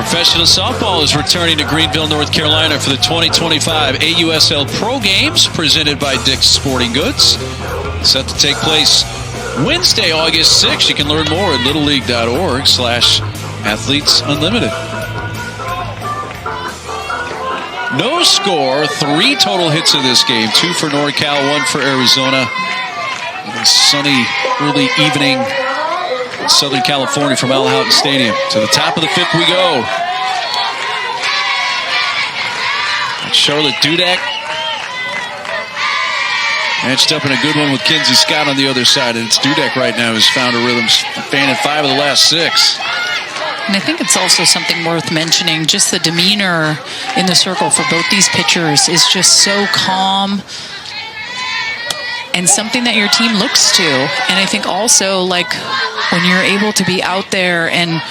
S1: Professional softball is returning to Greenville, North Carolina for the 2025 AUSL Pro Games presented by Dick's Sporting Goods. Set to take place Wednesday, August 6th. You can learn more at littleleague.org/Athletes Unlimited. No score, 3 total hits of this game. 2 for NorCal, 1 for Arizona. A sunny early evening in Southern California from Al Houghton Stadium. To the top of the 5th we go. Charlotte Dudek matched up in a good one with Kinsey Scott on the other side. And it's Dudek right now who's found a rhythm, fanning 5 of the last 6.
S2: And I think it's also something worth mentioning. Just the demeanor in the circle for both these pitchers is just so calm and something that your team looks to. And I think also, like, when you're able to be out there and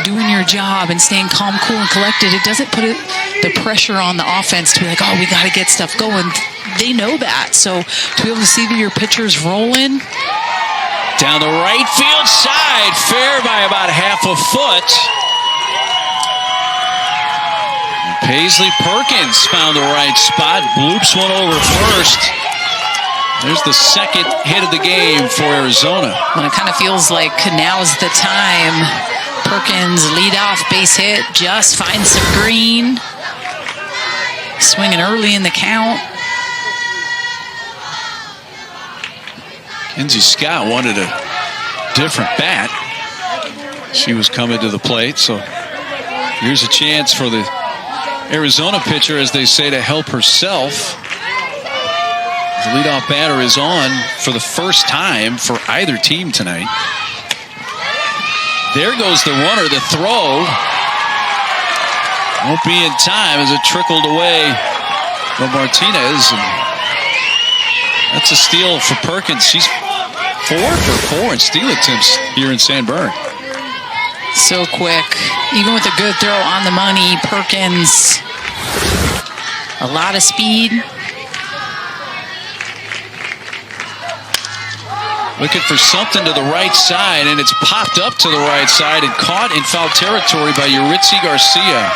S2: doing your job and staying calm, cool, and collected, it doesn't put the pressure on the offense to be like, oh, we got to get stuff going. They know that. So to be able to see your pitchers rolling.
S1: Down the right field side, fair by about half a foot. Paisley Perkins found the right spot, bloops one over first. There's the second hit of the game for Arizona.
S2: When it kind of feels like now's the time. Perkins leadoff base hit, just finds some green. Swinging early in the count.
S1: Kinsey Scott wanted a different bat. She was coming to the plate, so here's a chance for the Arizona pitcher, as they say, to help herself. The leadoff batter is on for the first time for either team tonight. There goes the runner, the throw. Won't be in time as it trickled away from Martinez. And that's a steal for Perkins. She's 4 for 4 in steal attempts here in San Bern.
S2: So quick. Even with a good throw on the money, Perkins, a lot of speed.
S1: Looking for something to the right side, and it's popped up to the right side and caught in foul territory by Yuritsi Garcia.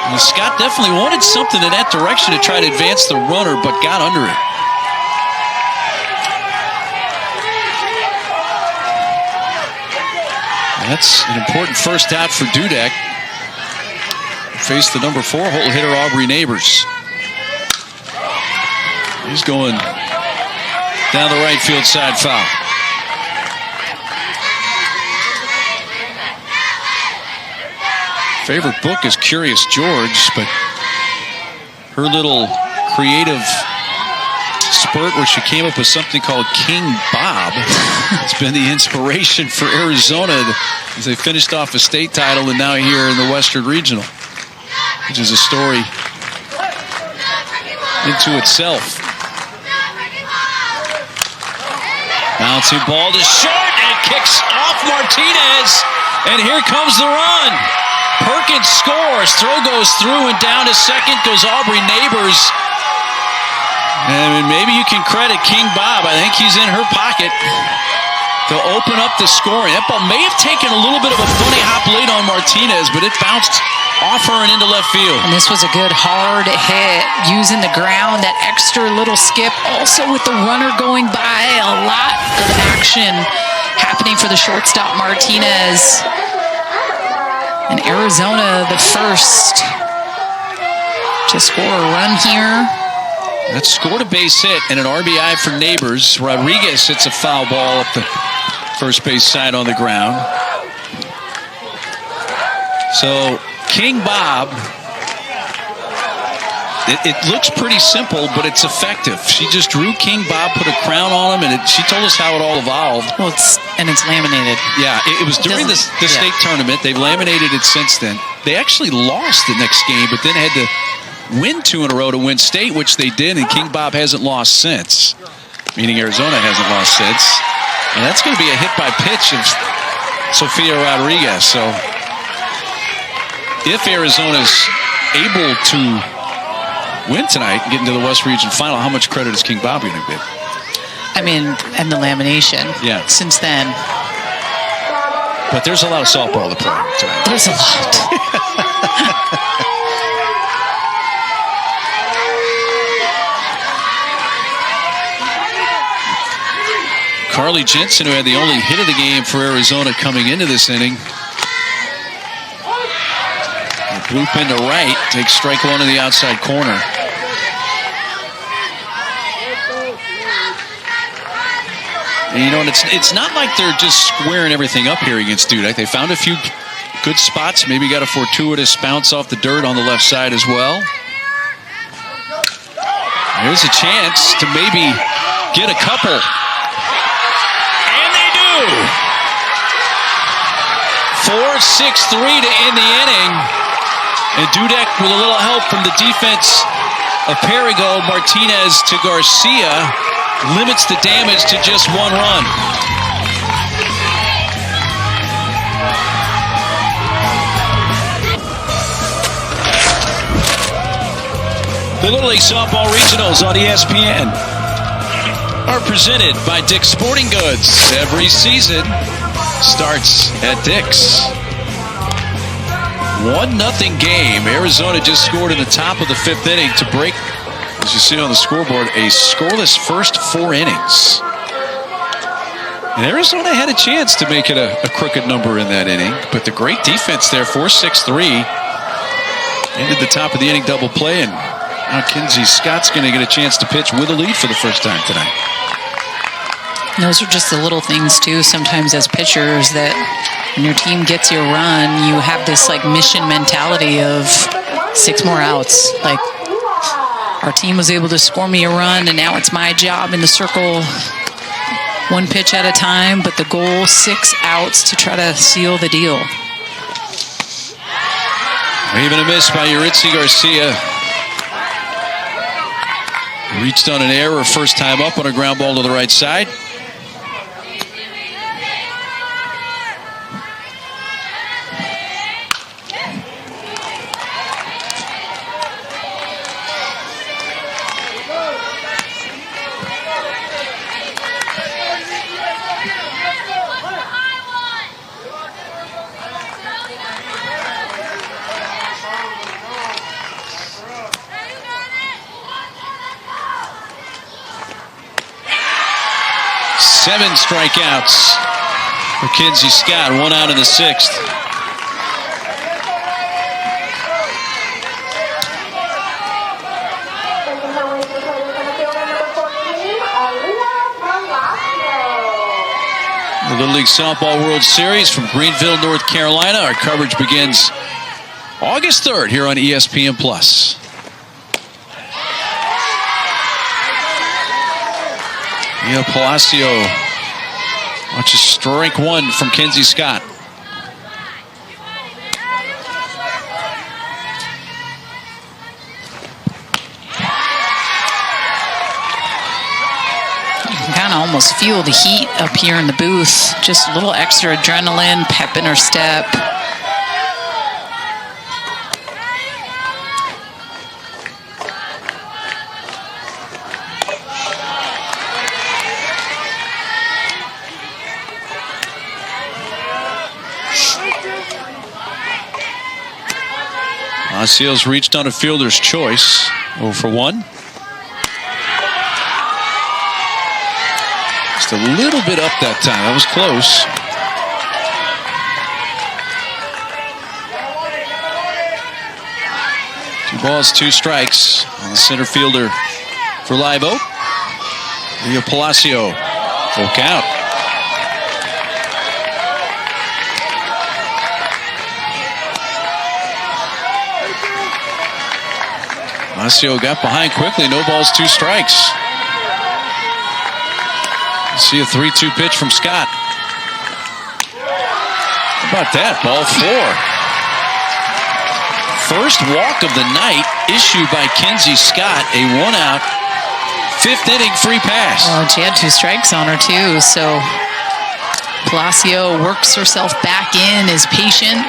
S1: And Scott definitely wanted something in that direction to try to advance the runner, but got under it. That's an important first out for Dudek. Faced the number 4 hole hitter, Aubrey Neighbors. He's going down the right field side foul. favorite book is Curious George, but her little creative spurt where she came up with something called King Bob has been the inspiration for Arizona as they finished off a state title and now here in the Western Regional, which is a story into itself. Bouncing ball to short and kicks off Martinez, and here comes the run. Perkins scores, throw goes through and down to second goes Aubrey Neighbors. And maybe you can credit King Bob. I think he's in her pocket to open up the scoring. That ball may have taken a little bit of a funny hop late on Martinez, but it bounced off her and into left field.
S2: And this was a good hard hit, using the ground, that extra little skip. Also with the runner going by, a lot of action happening for the shortstop Martinez. And Arizona, the first to score a run here.
S1: That scored a base hit and an RBI for Neighbors. Rodriguez hits a foul ball up the first base side on the ground. So King Bob, it looks pretty simple, but it's effective. She just drew King Bob, put a crown on him, and she told us how it all evolved.
S2: Well, it's laminated.
S1: Yeah, it was during the state tournament. They've laminated it since then. They actually lost the next game, but then had to win 2 in a row to win state, which they did, and King Bob hasn't lost since, meaning Arizona hasn't lost since. And that's going to be a hit by pitch of Sofia Rodriguez. So if Arizona's able to win tonight and get into the West Region Final, how much credit is King Bob going to get?
S2: I mean, and the lamination.
S1: Yeah.
S2: Since then.
S1: But there's a lot of softball to play tonight.
S2: There's a lot.
S1: Carly Jensen, who had the only hit of the game for Arizona coming into this inning. A bloop into right, takes strike one in the outside corner. And you know, and it's not like they're just squaring everything up here against Dudek. They found a few good spots, maybe got a fortuitous bounce off the dirt on the left side as well. There's a chance to maybe get a couple. 4-6-3 to end the inning. And Dudek, with a little help from the defense of Perigo, Martinez to Garcia, limits the damage to just 1 run. The Little League Softball Regionals on ESPN are presented by Dick's Sporting Goods. Every season starts at Dick's. 1-0 game. Arizona just scored in the top of the 5th inning to break, as you see on the scoreboard, a scoreless first 4 innings. And Arizona had a chance to make it a crooked number in that inning, but the great defense there, 4-6-3, ended the top of the inning double play, and now Kinsey Scott's going to get a chance to pitch with a lead for the first time tonight.
S2: Those are just the little things, too, sometimes as pitchers, that when your team gets your run, you have this, like, mission mentality of 6 more outs. Like, our team was able to score me a run, and now it's my job in the circle, 1 pitch at a time, but the goal, 6 outs to try to seal the deal.
S1: Even a miss by Yuritsi Garcia. Reached on an error first time up on a ground ball to the right side. Seven strikeouts for Kinsey Scott. 1 out in the 6th. The Little League Softball World Series from Greenville, North Carolina. Our coverage begins August 3rd here on ESPN+. Yeah, Palacio watches strike one from Kenzie Scott.
S2: Kind of almost feel the heat up here in the booth. Just a little extra adrenaline, pep in her step.
S1: Palacios reached on a fielder's choice. 0 for 1. Just a little bit up that time. That was close. 2 balls, 2 strikes on the center fielder for Live Oak. Leo Palacio. Full count. Palacio got behind quickly. No balls, 2 strikes. See a 3-2 pitch from Scott. How about that? Ball 4. First walk of the night issued by Kenzie Scott. A 1-out, 5th inning free pass.
S2: Well, she had 2 strikes on her too, so Palacio works herself back in, is patient.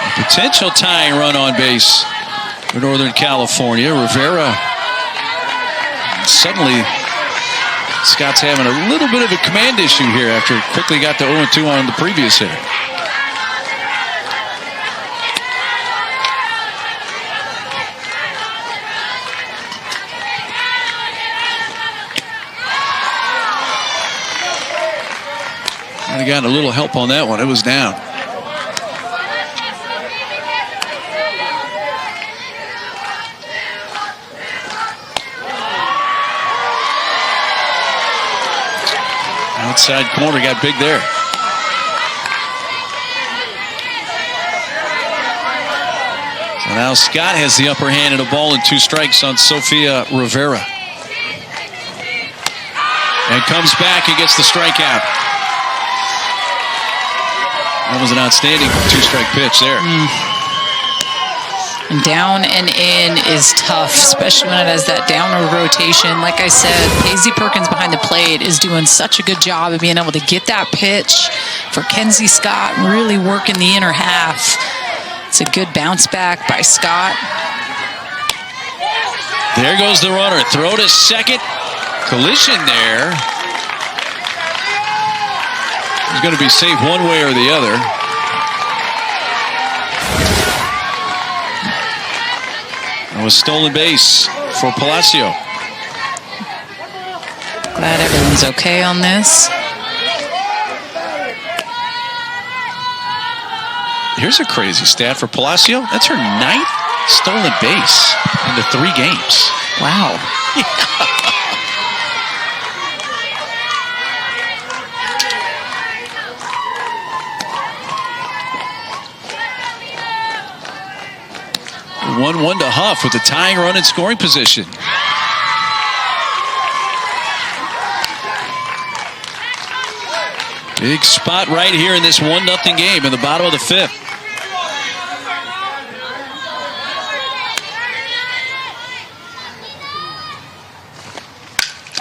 S1: A potential tying run on base for Northern California. Rivera. Suddenly, Scott's having a little bit of a command issue here after quickly got to 0-2 on the previous hitter. Might have gotten a little help on that one. It was down. Outside corner got big there. So now Scott has the upper hand in a ball and 2 strikes on Sofia Rivera. And comes back and gets the strikeout. That was an outstanding 2-strike pitch there.
S2: Down and in is tough, especially when it has that downward rotation. Like I said, Paisley Perkins behind the plate is doing such a good job of being able to get that pitch for Kenzie Scott, really working the inner half. It's a good bounce back by Scott.
S1: There goes the runner. Throw to second. Collision there. He's going to be safe one way or the other. That was stolen base for Palacio.
S2: Glad everyone's okay on this.
S1: Here's a crazy stat for Palacio. That's her 9th stolen base in the 3 games.
S2: Wow.
S1: Yeah. 1-1 to Huff with a tying run in scoring position. Big spot right here in this 1-0 game in the bottom of the 5th.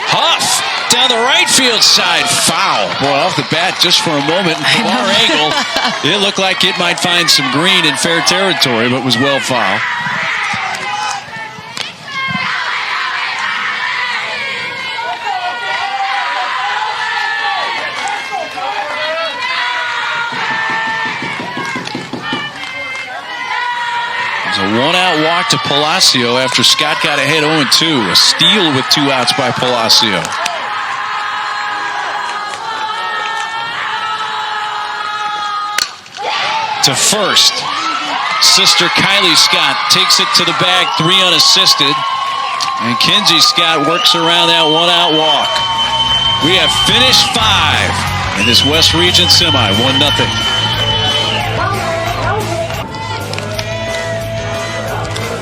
S1: Huff down the right field side. Foul. Boy, off the bat just for a moment. From our angle, it looked like it might find some green in fair territory, but was well foul. A 1-out walk to Palacio after Scott got ahead 0-2. A steal with 2 outs by Palacio. To first. Sister Kylie Scott takes it to the bag, 3 unassisted. And Kenzie Scott works around that 1-out walk. We have finished 5. in this West Region semi, 1-0.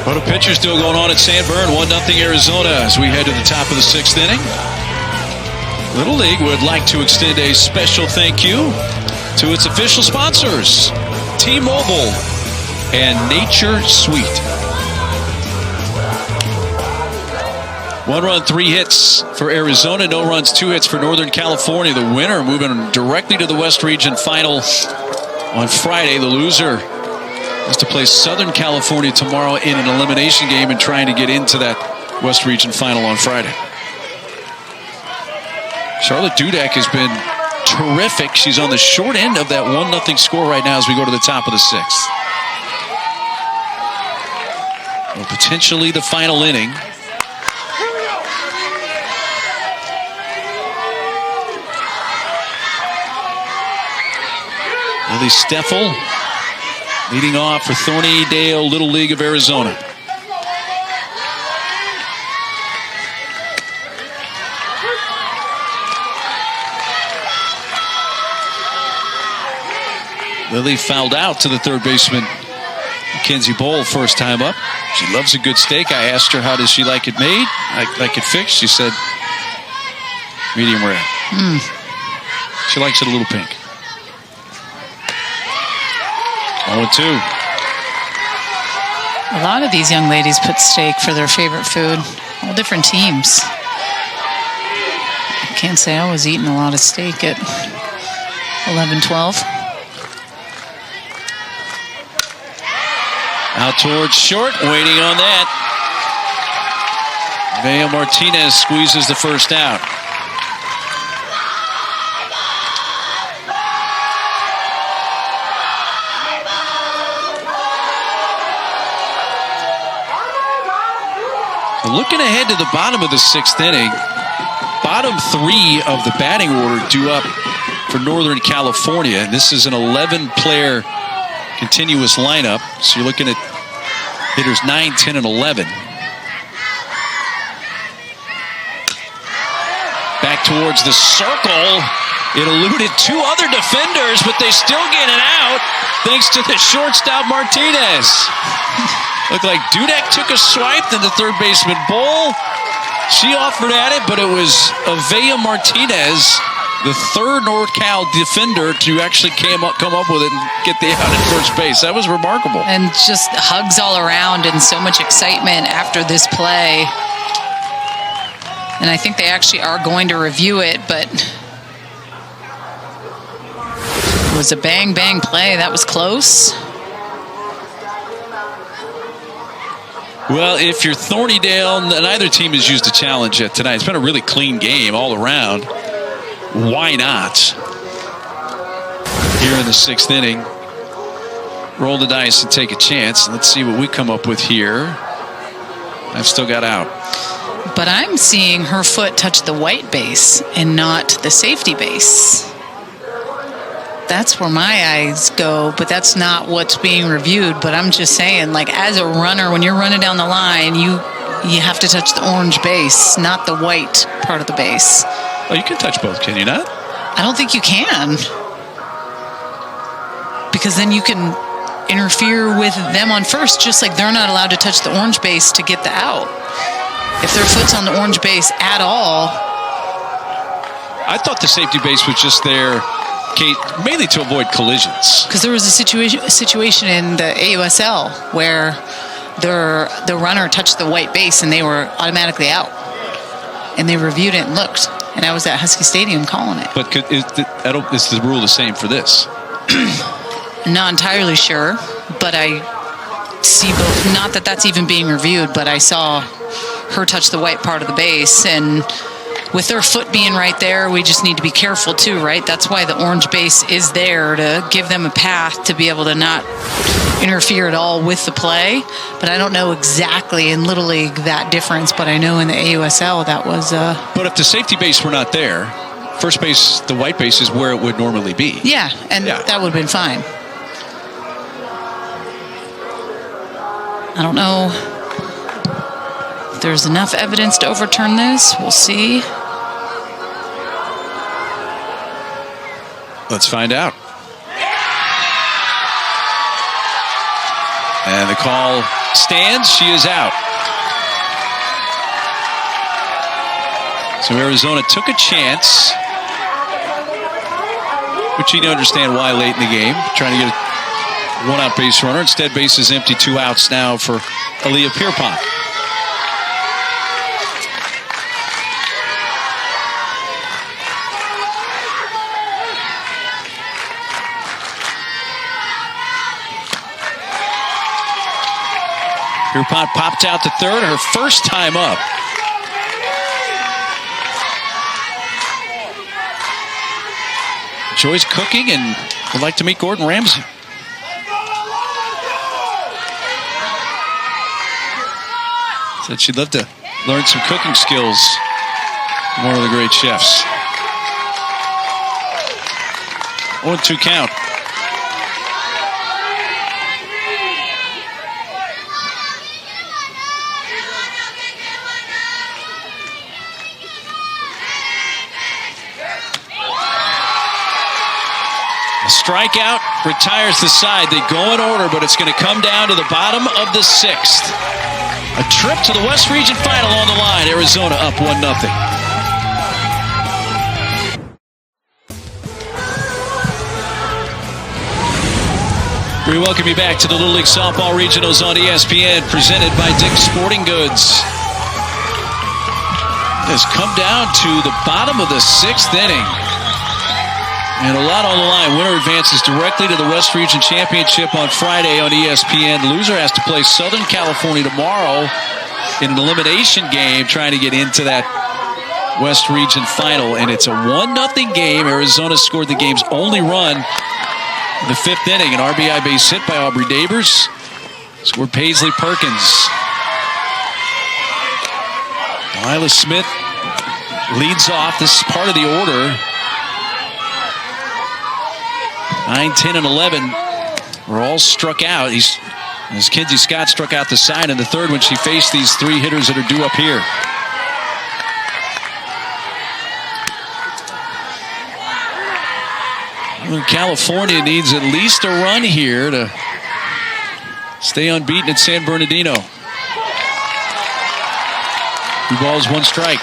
S1: What a pitcher still going on at Sanborn, 1-0 Arizona as we head to the top of the 6th inning. Little League would like to extend a special thank you to its official sponsors, T-Mobile and Nature Suite. 1 run, 3 hits for Arizona. No runs, 2 hits for Northern California. The winner moving directly to the West Region Final on Friday. The loser has to play Southern California tomorrow in an elimination game and trying to get into that West Region Final on Friday. Charlotte Dudek has been terrific. She's on the short end of that 1-0 score right now as we go to the top of the 6th. Well, potentially the final inning. Lily Steffel leading off for Thornydale Little League of Arizona. Lily fouled out to the third baseman, Mackenzie Bowl, first time up. She loves a good steak. I asked her, how does she like it made? Like it fixed? She said, medium rare. She likes it a little pink. 0-2.
S2: A lot of these young ladies put steak for their favorite food. All different teams. I can't say I was eating a lot of steak at 11, 12.
S1: Out towards short, waiting on that. Vea Martinez squeezes the first out. Looking ahead to the bottom of the 6th inning, bottom 3 of the batting order due up for Northern California. And this is an 11-player continuous lineup. So you're looking at hitters 9, 10, and 11. Back towards the circle. It eluded 2 other defenders, but they still get it out thanks to the shortstop Martinez. Looked like Dudek took a swipe, then the third baseman Bowl. She offered at it, but it was Avea Martinez, the third NorCal defender, to actually come up with it and get the out at first base. That was remarkable.
S2: And just hugs all around and so much excitement after this play. And I think they actually are going to review it, but it was a bang-bang play. That was close.
S1: Well, if you're Thornydale, neither team has used a challenge yet tonight. It's been a really clean game all around. Why not? Here in the 6th inning, roll the dice and take a chance. Let's see what we come up with here. I've still got out.
S2: But I'm seeing her foot touch the white base and not the safety base. That's where my eyes go, but that's not what's being reviewed. But I'm just saying, like, as a runner, when you're running down the line, you have to touch the orange base, not the white part of the base.
S1: Oh, you can touch both, can you not?
S2: I don't think you can. Because then you can interfere with them on first, just like they're not allowed to touch the orange base to get the out. If their foot's on the orange base at all.
S1: I thought the safety base was just there, Kate, mainly to avoid collisions.
S2: Because there was a situation in the AUSL where the runner touched the white base and they were automatically out. And they reviewed it and looked. And I was at Husky Stadium calling it.
S1: But is the rule the same for this?
S2: Not entirely sure, but I see both. Not that that's even being reviewed, but I saw her touch the white part of the base, and with their foot being right there, we just need to be careful too, right? That's why the orange base is there, to give them a path to be able to not interfere at all with the play. But I don't know exactly in Little League that difference, but I know in the AUSL that was
S1: But if the safety base were not there, first base, the white base is where it would normally be.
S2: Yeah, and that would have been fine. I don't know if there's enough evidence to overturn this. We'll see.
S1: Let's find out. And the call stands. She is out. So Arizona took a chance, which you can understand why late in the game, trying to get a one-out base runner. Instead, base is empty, 2 outs now for Aaliyah Pierpont. Pierpont popped out to third, her first time up. Enjoys cooking and would like to meet Gordon Ramsay. Said she'd love to learn some cooking skills from one of the great chefs. 0-2 count. A strikeout retires the side. They go in order, but it's going to come down to the bottom of the 6th. A trip to the West Region Final on the line. Arizona up 1-0. We welcome you back to the Little League Softball Regionals on ESPN, presented by Dick's Sporting Goods. It has come down to the bottom of the 6th inning. And a lot on the line. Winner advances directly to the West Region Championship on Friday on ESPN. Loser has to play Southern California tomorrow in an elimination game, trying to get into that West Region Final. And it's a 1-0 game. Arizona scored the game's only run in the 5th inning. An RBI base hit by Aubrey Dabers. Scored Paisley Perkins. Lila Smith leads off. This is part of the order. 9, 10, and 11 were all struck out. As Kinsey Scott struck out the side in the 3rd when she faced these 3 hitters that are due up here. California needs at least a run here to stay unbeaten at San Bernardino. 2 balls, 1 strike.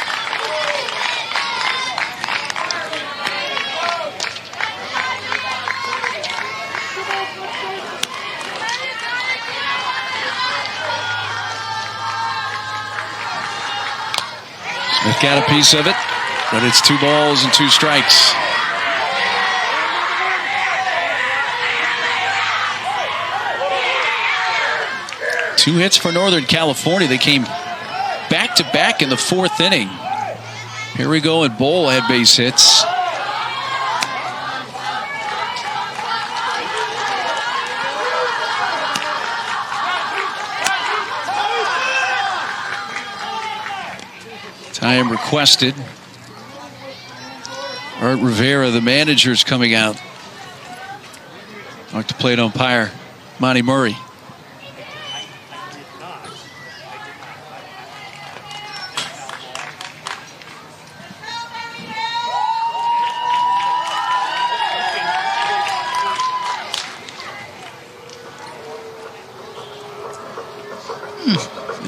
S1: Smith got a piece of it, but it's 2 balls and 2 strikes. Two hits for Northern California. They came back-to-back in the 4th inning. Here we go, and Bowl had base hits. Time requested. Art Rivera, the manager's coming out. Talk to plate umpire Monty Murray.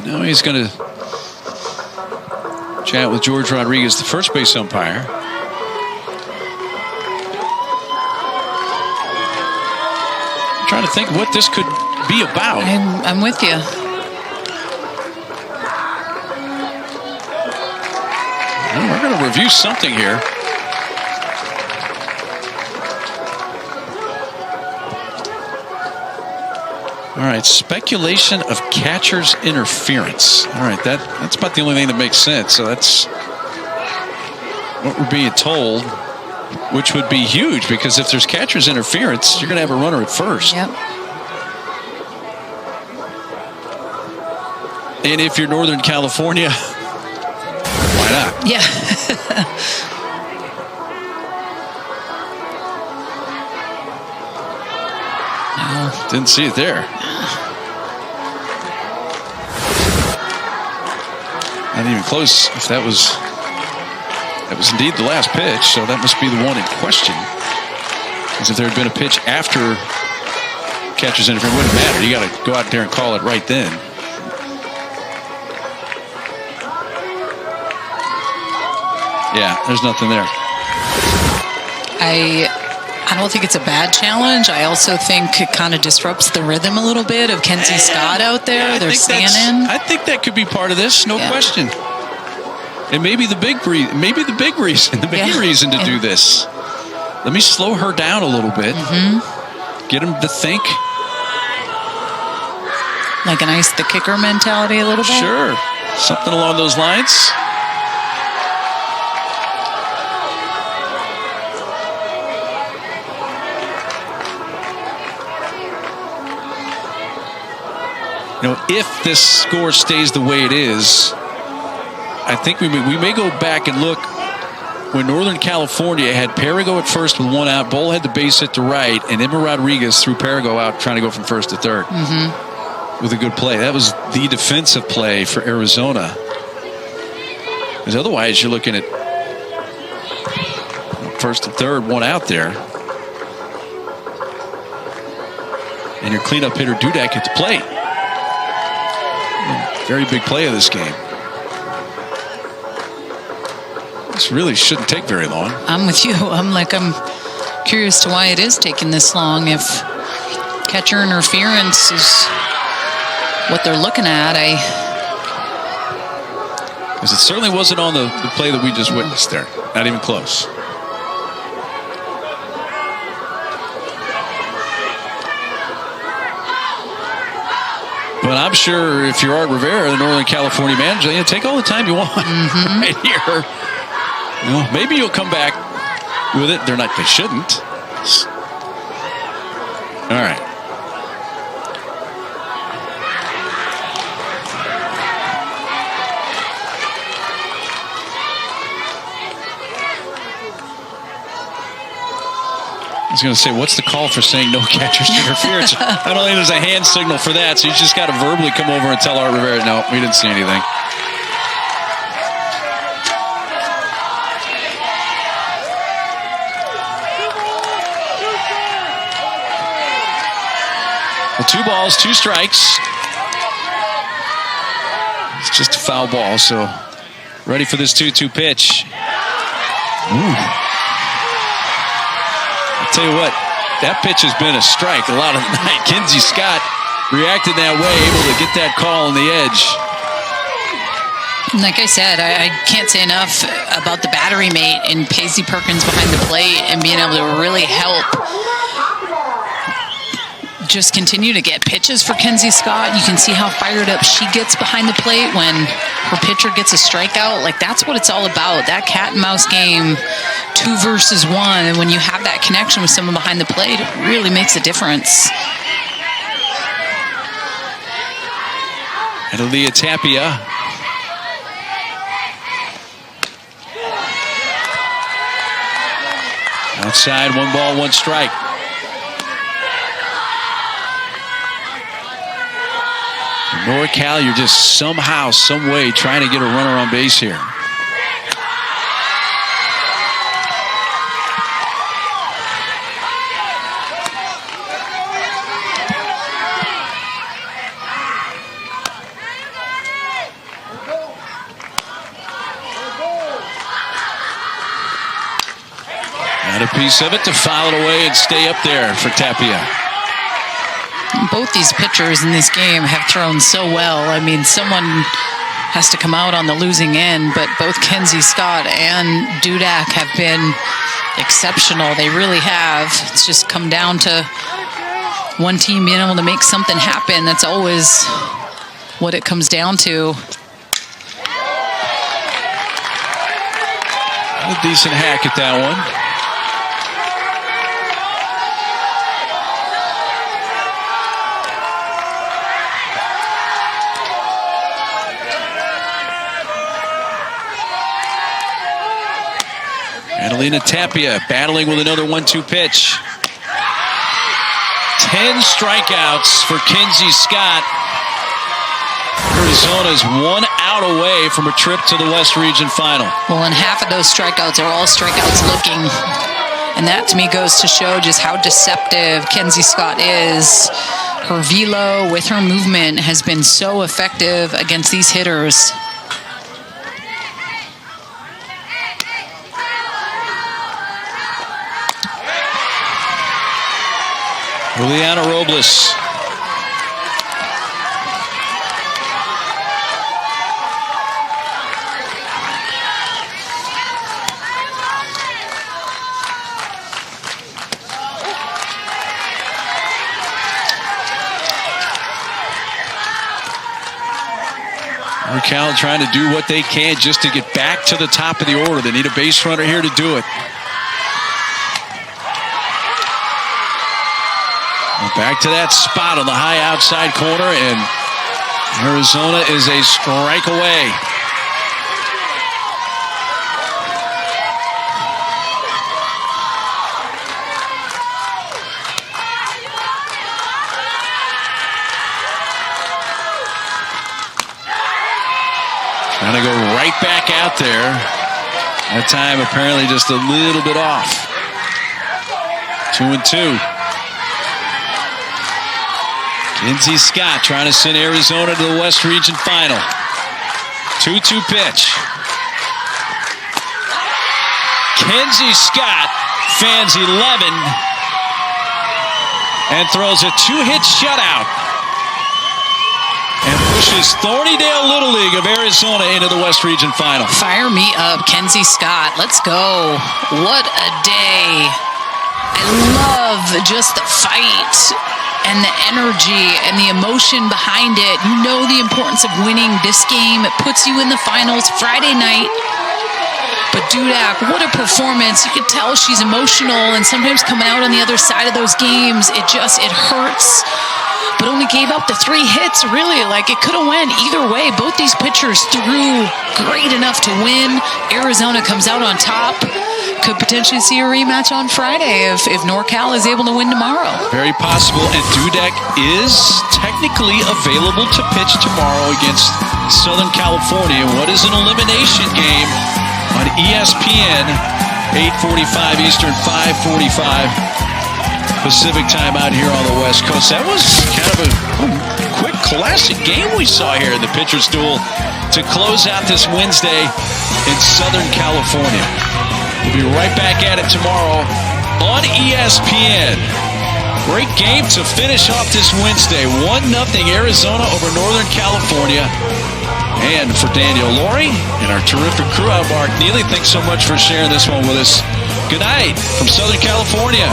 S1: Now he's going to chat with George Rodriguez, the first base umpire. I'm trying to think what this could be about.
S2: I'm with you.
S1: Well, we're going to review something here. All right, speculation of catcher's interference. All right, that's about the only thing that makes sense. So that's what we're being told, which would be huge, because if there's catcher's interference, you're going to have a runner at first.
S2: Yep.
S1: And if you're Northern California, why not?
S2: Yeah.
S1: Didn't see it there. Not even close. If that was indeed the last pitch, so that must be the one in question. Because if there had been a pitch after catcher's interference, it wouldn't matter. You got to go out there and call it right then. Yeah, there's nothing there.
S2: I don't think it's a bad challenge. I also think it kind of disrupts the rhythm a little bit of Kenzie Scott out there.
S1: Yeah,
S2: they're standing.
S1: I think that could be part of this, no question. And maybe the big reason, the main reason to do this. Let me slow her down a little bit. Get him to think.
S2: Like an ice the kicker mentality a little bit?
S1: Sure. Something along those lines. You know, if this score stays the way it is, I think we may go back and look when Northern California had Perigo at first with one out, Bull had the base hit to right, and Emma Rodriguez threw Perigo out trying to go from first to third with a good play. That was the defensive play for Arizona. Because otherwise you're looking at first and third, one out there. And your cleanup hitter Dudek at the plate. Very big play of this game. This really shouldn't take very long.
S2: I'm with you. I'm curious to why it is taking this long. If catcher interference is what they're looking at,
S1: because it certainly wasn't on the play that we just witnessed there. Not even close. But I'm sure if you're Art Rivera, the Northern California manager, you take all the time you want right here. You know, maybe you'll come back with it. They shouldn't. All right. I was going to say, what's the call for saying no catcher's interference? I don't think there's a hand signal for that, so you just got to verbally come over and tell Art Rivera, no, we didn't see anything. Well, 2 balls, 2 strikes. It's just a foul ball, so ready for this 2-2 pitch. Ooh. Tell you what, that pitch has been a strike a lot of the night. Kenzie Scott reacted that way, able to get that call on the edge.
S2: like I said, I can't say enough about the battery mate and Paisley Perkins behind the plate and being able to really help just continue to get pitches for Kenzie Scott. You can see how fired up she gets behind the plate when her pitcher gets a strikeout. Like, that's what it's all about. That cat and mouse game, 2 versus 1. And when you have that connection with someone behind the plate, it really makes a difference.
S1: Adelia Tapia. Outside, 1 ball, 1 strike. NorCal, you're just somehow, some way trying to get a runner on base here. Got a piece of it to foul it away and stay up there for Tapia.
S2: Both these pitchers in this game have thrown so well. I mean, someone has to come out on the losing end, but both Kenzie Scott and Dudek have been exceptional. They really have. It's just come down to one team being able to make something happen. That's always what it comes down to.
S1: A decent hack at that one. Adelina Tapia battling with another 1-2 pitch. 10 strikeouts for Kenzie Scott. Arizona's 1 out away from a trip to the West Region Final.
S2: Well, and half of those strikeouts are all strikeouts looking. And that, to me, goes to show just how deceptive Kenzie Scott is. Her velo with her movement has been so effective against these hitters.
S1: Juliana Robles. NorCal trying to do what they can just to get back to the top of the order. They need a base runner here to do it. Back to that spot on the high outside corner, and Arizona is a strike away. Trying to go right back out there. That time apparently just a little bit off. 2-2. Kenzie Scott trying to send Arizona to the West Region Final. 2-2 pitch. Kenzie Scott fans 11 and throws a 2-hit shutout and pushes Thornydale Little League of Arizona into the West Region Final.
S2: Fire me up, Kenzie Scott. Let's go. What a day. I love just the fight and the energy and the emotion behind it. You know the importance of winning this game. It puts you in the finals Friday night. But Dudek, what a performance. You could tell she's emotional, and sometimes coming out on the other side of those games, it hurts. But only gave up the 3 hits, really. Like, it could have went either way. Both these pitchers threw great enough to win. Arizona comes out on top. Could potentially see a rematch on Friday if NorCal is able to win tomorrow.
S1: Very possible, and Dudek is technically available to pitch tomorrow against Southern California. What is an elimination game on ESPN, 8:45 Eastern, 5:45 Pacific time out here on the West Coast. That was kind of a quick classic game we saw here in the pitcher's duel to close out this Wednesday in Southern California. We'll be right back at it tomorrow on ESPN. Great game to finish off this Wednesday. 1-0 Arizona over Northern California. And for Daniel Laurie and our terrific crew, I'm Mark Neely. Thanks so much for sharing this one with us. Good night from Southern California.